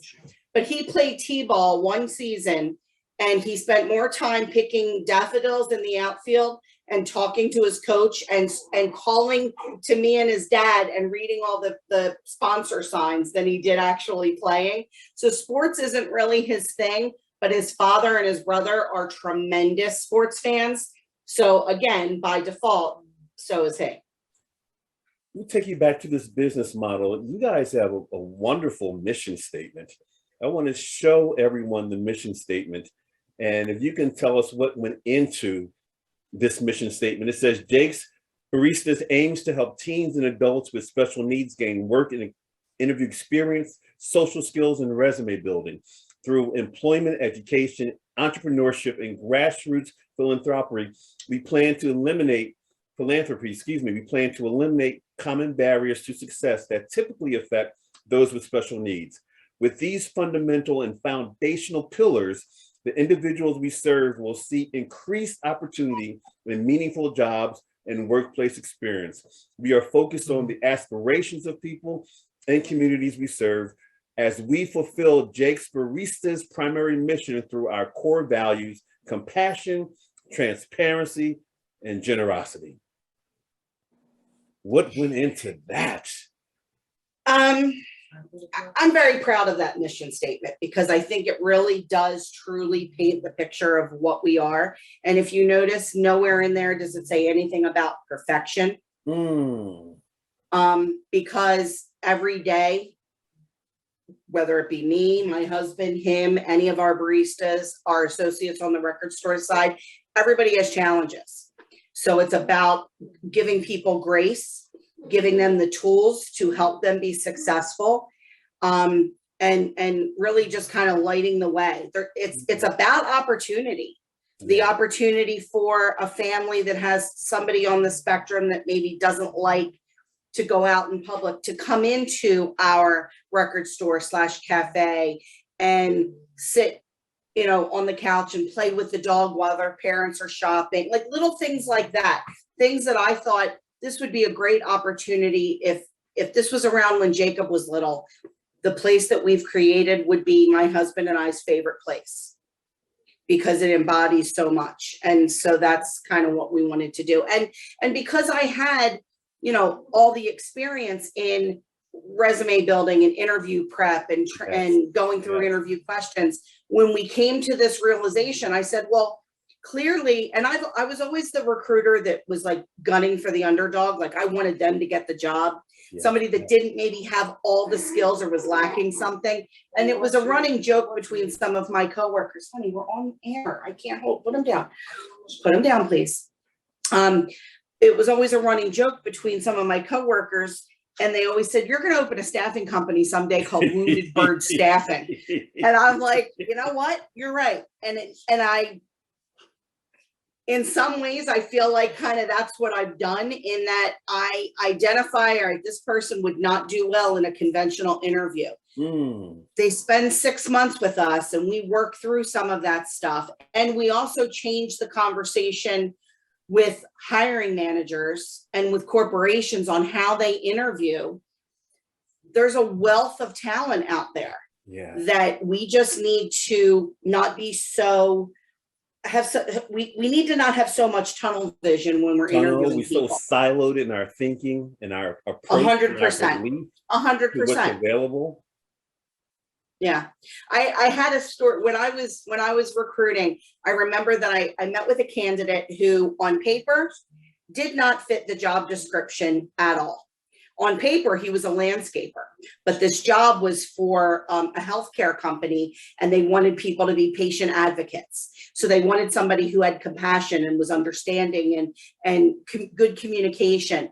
But he played t-ball one season And he spent more time picking daffodils in the outfield and talking to his coach and calling to me and his dad and reading all the sponsor signs than he did actually playing. So sports isn't really his thing, but his father and his brother are tremendous sports fans. So again, by default, so is he. We'll take you back to this business model. You guys have a wonderful mission statement. I want to show everyone the mission statement. And if you can tell us what went into this mission statement. It says, Jake's Baristas aims to help teens and adults with special needs gain work and interview experience, social skills, and resume building through employment, education, entrepreneurship, and grassroots philanthropy. We plan to eliminate common barriers to success that typically affect those with special needs. With these fundamental and foundational pillars, the individuals we serve will see increased opportunity in meaningful jobs and workplace experience. We are focused on the aspirations of people and communities we serve as we fulfill Jake's Baristas' primary mission through our core values: compassion, transparency, and generosity. What went into that? I'm very proud of that mission statement because I think it really does truly paint the picture of what we are. And if you notice, nowhere in there does it say anything about perfection. Because every day, whether it be me, my husband, him, any of our baristas, our associates on the record store side, everybody has challenges. So it's about giving people grace, giving them the tools to help them be successful, and really just kind of lighting the way. It's about opportunity. The opportunity for a family that has somebody on the spectrum that maybe doesn't like to go out in public to come into our record store / cafe and sit, on the couch and play with the dog while their parents are shopping, like little things like that. Things that I thought this would be a great opportunity if this was around when Jacob was little. The place that we've created would be my husband and I's favorite place because it embodies so much. And so that's kind of what we wanted to do. And because I had, all the experience in resume building and interview prep and going through interview questions, when we came to this realization, I said, well, clearly, and I was always the recruiter that was like gunning for the underdog. Like I wanted them to get the job. Somebody that didn't maybe have all the skills or was lacking something. And it was a running joke between some of my coworkers. Honey, we're on air. I can't put them down. Just put them down, please. It was always a running joke between some of my coworkers. And they always said, you're going to open a staffing company someday called Wounded Bird Staffing. And I'm like, you know what? You're right. And in some ways, I feel like kind of that's what I've done, in that I identify, all right, this person would not do well in a conventional interview. They spend 6 months with us and we work through some of that stuff. And we also change the conversation with hiring managers and with corporations on how they interview. There's a wealth of talent out there that we just need to not be so we need to not have so much tunnel vision when we're interviewing people. We're so siloed in our thinking and our approach. 100%. 100%. What's available. Yeah. I had a story when I was recruiting. I remember that I met with a candidate who on paper did not fit the job description at all. On paper, he was a landscaper, but this job was for a healthcare company and they wanted people to be patient advocates. So they wanted somebody who had compassion and was understanding and good communication.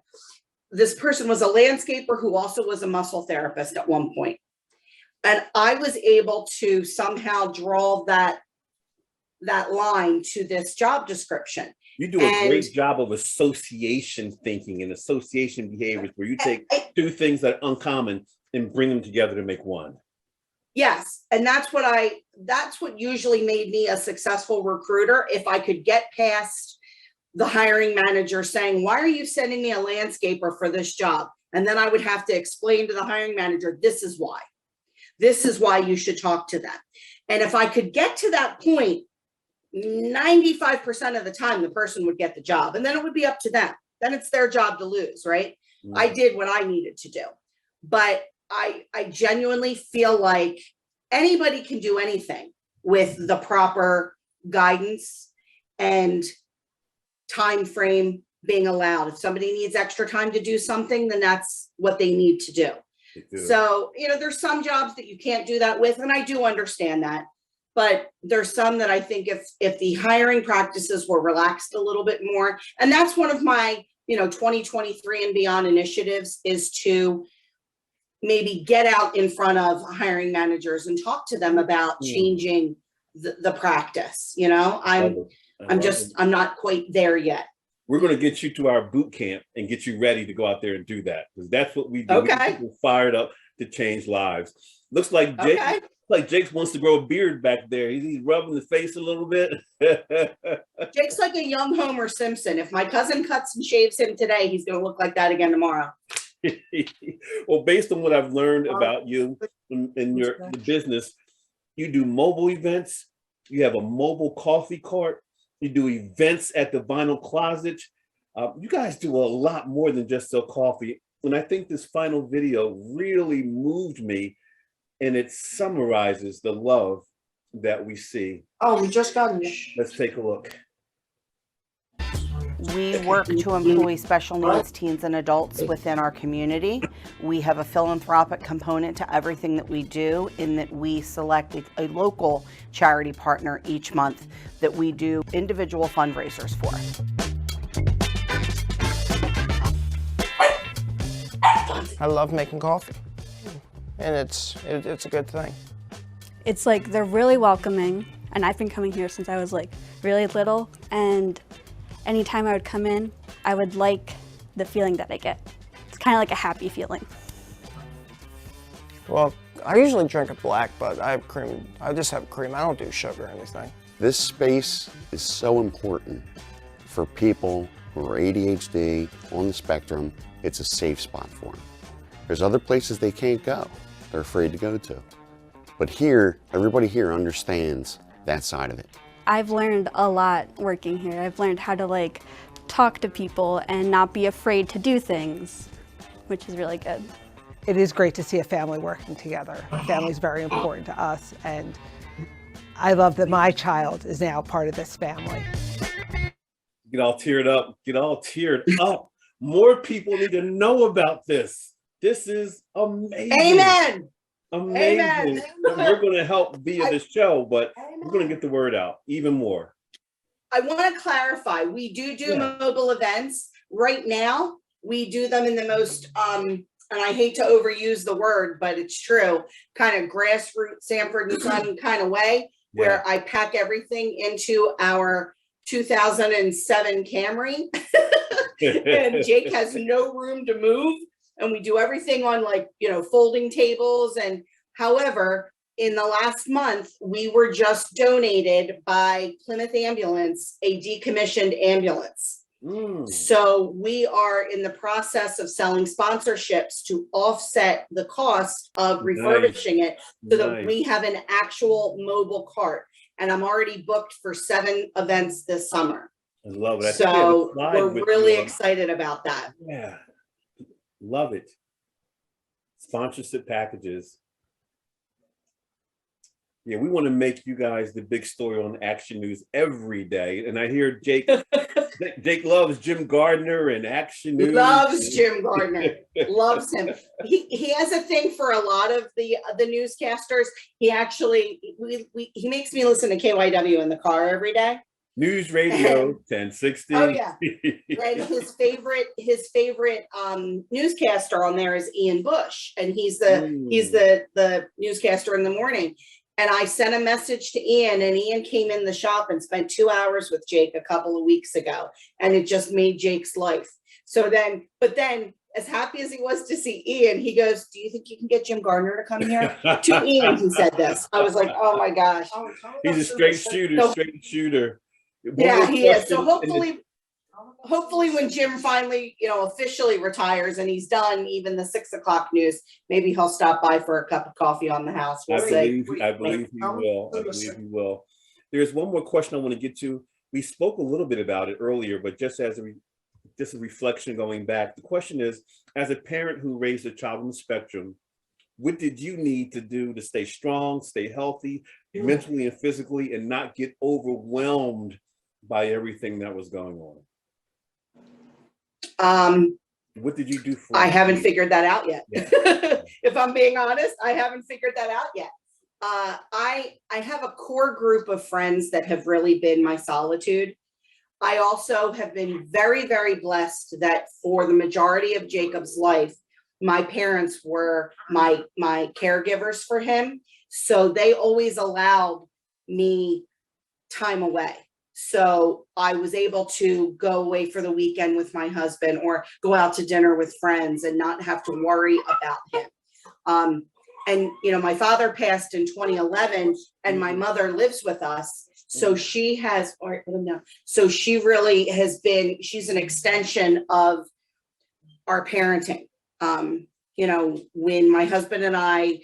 This person was a landscaper who also was a muscle therapist at one point. And I was able to somehow draw that line to this job description. You do a great job of association thinking and association behaviors where you take two things that are uncommon and bring them together to make one. Yes. And that's what usually made me a successful recruiter. If I could get past the hiring manager saying, why are you sending me a landscaper for this job? And then I would have to explain to the hiring manager, this is why you should talk to them. And if I could get to that point, 95% of the time the person would get the job, and then it would be up to them. Then it's their job to lose, right? I did what I needed to do. But I genuinely feel like anybody can do anything with the proper guidance and time frame being allowed. If somebody needs extra time to do something, then that's what they need to do. So, you know, there's some jobs that you can't do that with, and I do understand that. But there's some that I think if the hiring practices were relaxed a little bit more, and that's one of my, you know, 2023 and beyond initiatives, is to maybe get out in front of hiring managers and talk to them about changing the practice. You know, I'm not quite there yet. We're going to get you to our boot camp and get you ready to go out there and do that, because that's what we do. Okay. We're fired up to change lives. Looks like Jake, Jake wants to grow a beard back there. He's rubbing his face a little bit. Jake's like a young Homer Simpson. If my cousin cuts and shaves him today, he's going to look like that again tomorrow. Well, based on what I've learned about you and the business, you do mobile events. You have a mobile coffee cart. You do events at the Vinyl Closet. You guys do a lot more than just sell coffee. And I think this final video really moved me, and it summarizes the love that we see. Oh, we just got it. Let's take a look. We work to employ special needs teens and adults within our community. We have a philanthropic component to everything that we do, in that we select a local charity partner each month that we do individual fundraisers for. I love making coffee, and it's a good thing. It's like they're really welcoming, and I've been coming here since I was like really little, and anytime I would come in, I would like the feeling that I get. It's kind of like a happy feeling. Well, I usually drink it black, but I have cream. I just have cream. I don't do sugar or anything. This space is so important for people who are ADHD, on the spectrum. It's a safe spot for them. There's other places they can't go. They're afraid to go to. But here, everybody here understands that side of it. I've learned a lot working here. I've learned how to like talk to people and not be afraid to do things, which is really good. It is great to see a family working together. Family is very important to us, and I love that my child is now part of this family. Get all teared up. Get all teared up. More people need to know about this. This is amazing. Amen. Amazing. Amen. And we're going to help via the show, but we're going to get the word out even more. I want to clarify, we do mobile events. Right now, we do them in the most, and I hate to overuse the word, but it's true, kind of grassroots, Sanford and Son kind of way, where I pack everything into our 2007 Camry and Jake has no room to move. And we do everything on, like, you know, folding tables. And however, in the last month, we were just donated by Plymouth Ambulance, a decommissioned ambulance. So we are in the process of selling sponsorships to offset the cost of refurbishing it, so that we have an actual mobile cart. And I'm already booked for 7 events this summer. I love it. So we're really excited about that. Yeah. Love it. Sponsorship packages. Yeah, we want to make you guys the big story on Action News every day. And I hear Jake loves Jim Gardner and Action News. Loves Jim Gardner. Loves him. He has a thing for a lot of the newscasters. He actually he makes me listen to KYW in the car every day. News Radio 1060. Oh yeah. And his favorite newscaster on there is Ian Bush, and he's the newscaster in the morning. And I sent a message to Ian, and Ian came in the shop and spent 2 hours with Jake a couple of weeks ago, and it just made Jake's life. But then as happy as he was to see Ian, he goes, "Do you think you can get Jim Gardner to come here?" To Ian, he said this. I was like, oh my gosh. He's a straight shooter. Yeah, he is. So hopefully when Jim finally, officially retires and he's done even the 6 o'clock news, maybe he'll stop by for a cup of coffee on the house. We'll see. I believe he will. I believe he will. There's one more question I want to get to. We spoke a little bit about it earlier, but just as a reflection going back, the question is, as a parent who raised a child on the spectrum, what did you need to do to stay strong, stay healthy, mentally and physically, and not get overwhelmed by everything that was going on? What did you do for I haven't figured that out yet. Yeah. If I'm being honest, I haven't figured that out yet. I have a core group of friends that have really been my solitude. I also have been very, very blessed that for the majority of Jacob's life, my parents were my caregivers for him. So they always allowed me time away. So I was able to go away for the weekend with my husband or go out to dinner with friends and not have to worry about him. And, you know, my father passed in 2011 and my mother lives with us. So she has, or no, so she really has been, she's an extension of our parenting. You know, when my husband and I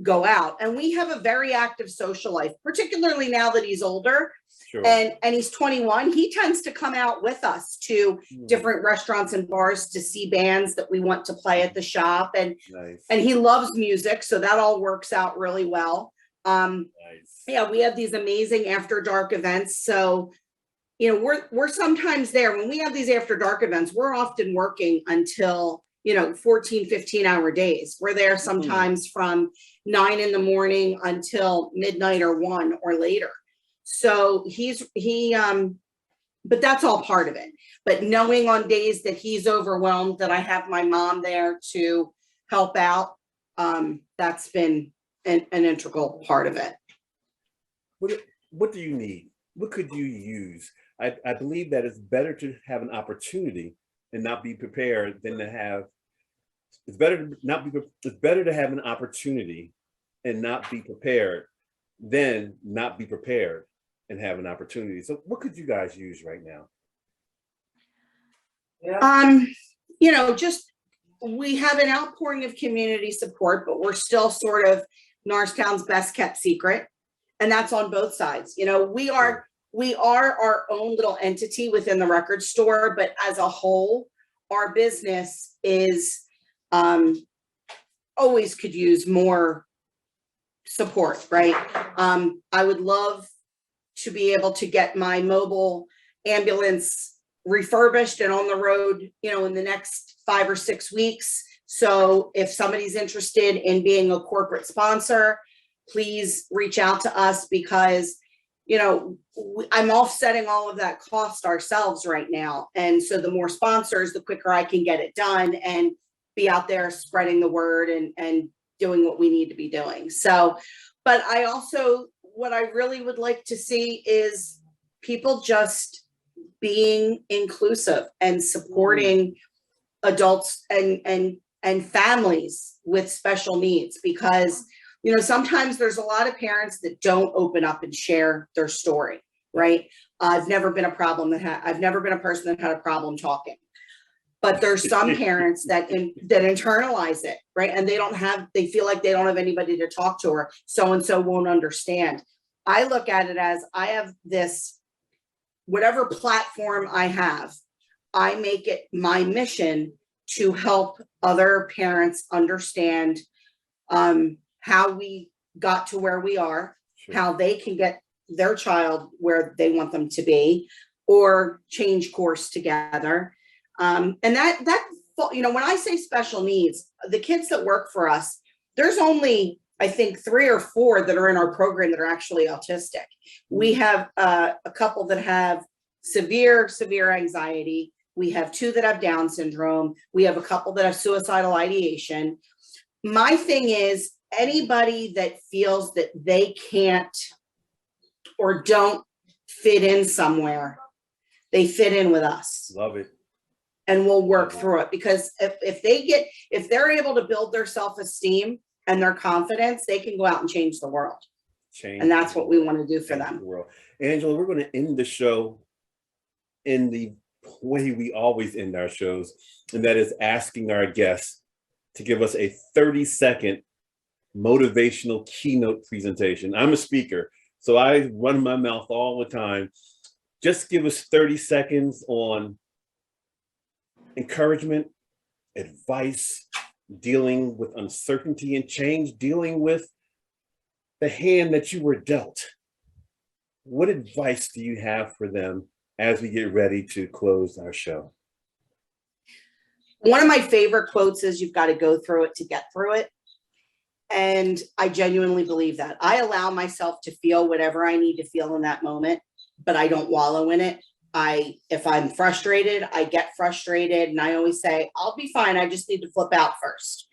go out, and we have a very active social life, particularly now that he's older. Sure. And he's 21, he tends to come out with us to different restaurants and bars to see bands that we want to play at the shop. And Nice. and he loves music, so that all works out really well. Nice. Yeah, we have these amazing after dark events. So, you know, we're sometimes there when we have these after dark events, we're often working until, you know, 14, 15-hour days. We're there sometimes from 9 in the morning until midnight or 1 or later. So but that's all part of it. But knowing on days that he's overwhelmed, that I have my mom there to help out, that's been an integral part of it. What do you need? What could you use? I believe that it's better to have an opportunity and not be prepared than to have, it's better to have an opportunity and not be prepared than not be prepared and have an opportunity. So what could you guys use right now? You know, just, we have an outpouring of community support, but we're still sort of Norristown's best kept secret. And that's on both sides. You know, we are our own little entity within the record store, but as a whole, our business is always could use more support, right? I would love to be able to get my mobile ambulance refurbished and on the road, you know, in the next 5 or 6 weeks. So if somebody's interested in being a corporate sponsor, please reach out to us, because, you know, I'm offsetting all of that cost ourselves right now. And so the more sponsors, the quicker I can get it done and be out there spreading the word and doing what we need to be doing. So, but I also, what I really would like to see is people just being inclusive and supporting adults and families with special needs, because, you know, sometimes there's a lot of parents that don't open up and share their story, right? I've never been a person that had a problem talking, but there's some parents that internalize it, right? And they feel like they don't have anybody to talk to, or so-and-so won't understand. I look at it as, I have this, whatever platform I have, I make it my mission to help other parents understand how we got to where we are, how they can get their child where they want them to be, or change course together. And that, you know, when I say special needs, the kids that work for us, there's only, I think, 3 or 4 that are in our program that are actually autistic. We have a couple that have severe anxiety. We have 2 that have Down syndrome. We have a couple that have suicidal ideation. My thing is, anybody that feels that they can't or don't fit in somewhere, they fit in with us. Love it. And we'll work through it, because if they're able to build their self-esteem and their confidence, they can go out and change the world. And that's what we want to do for them. Angela, we're going to end the show in the way we always end our shows, and that is asking our guests to give us a 30-second motivational keynote presentation. I'm a speaker, So I run my mouth all the time. Just give us 30 seconds on encouragement, advice, dealing with uncertainty and change, dealing with the hand that you were dealt. What advice do you have for them as we get ready to close our show? One of my favorite quotes is, "You've got to go through it to get through it." And I genuinely believe that. I allow myself to feel whatever I need to feel in that moment, but I don't wallow in it. If I'm frustrated, I get frustrated, and I always say, I'll be fine. I just need to flip out first.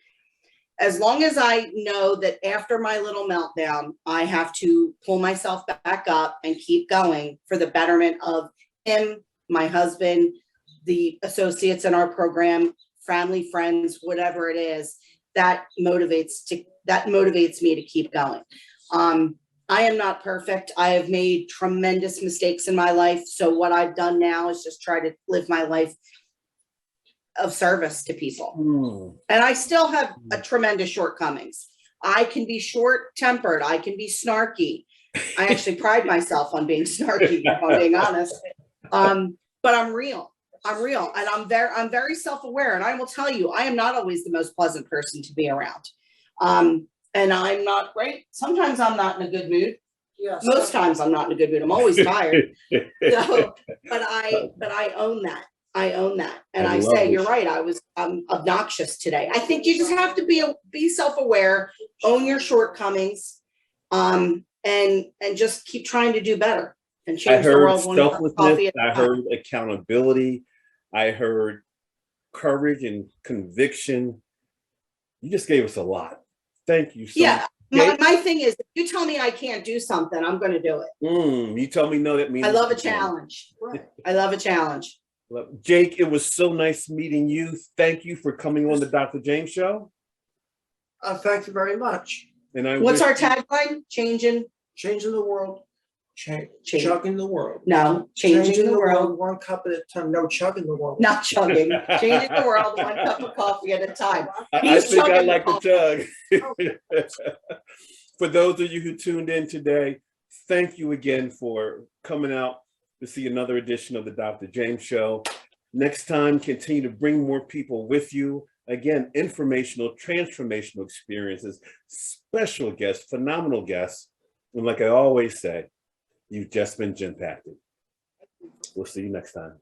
As long as I know that after my little meltdown, I have to pull myself back up and keep going for the betterment of him, my husband, the associates in our program, family, friends, whatever it is, that motivates me to keep going. I am not perfect. I have made tremendous mistakes in my life. So what I've done now is just try to live my life of service to people. And I still have a tremendous shortcomings. I can be short-tempered. I can be snarky. I actually pride myself on being snarky, if I'm being honest. But I'm real. And I'm very self-aware. And I will tell you, I am not always the most pleasant person to be around. And I'm not great. Sometimes I'm not in a good mood. Yes. Most times I'm not in a good mood. I'm always tired. So, but I own that. And I say, you're right. I'm obnoxious today. I think you just have to be self-aware, own your shortcomings, and just keep trying to do better and change the world. Selflessness. I heard accountability. I heard courage and conviction. You just gave us a lot. Thank you so much. My thing is, if you tell me I can't do something, I'm going to do it. You tell me no, that means I love a challenge. I love a challenge. Jake, it was so nice meeting you. Thank you for coming on the Dr. James Show. Thank you very much. And what's our tagline? Changing the world. Chugging the world. No, changing the world. One cup at a time. No, chugging the world. Not chugging. Changing the world one cup of coffee at a time. I think I like the chug. For those of you who tuned in today, thank you again for coming out to see another edition of the Dr. James Show. Next time, continue to bring more people with you. Again, informational, transformational experiences, special guests, phenomenal guests. And like I always say, you've just been Gym-Packed. We'll see you next time.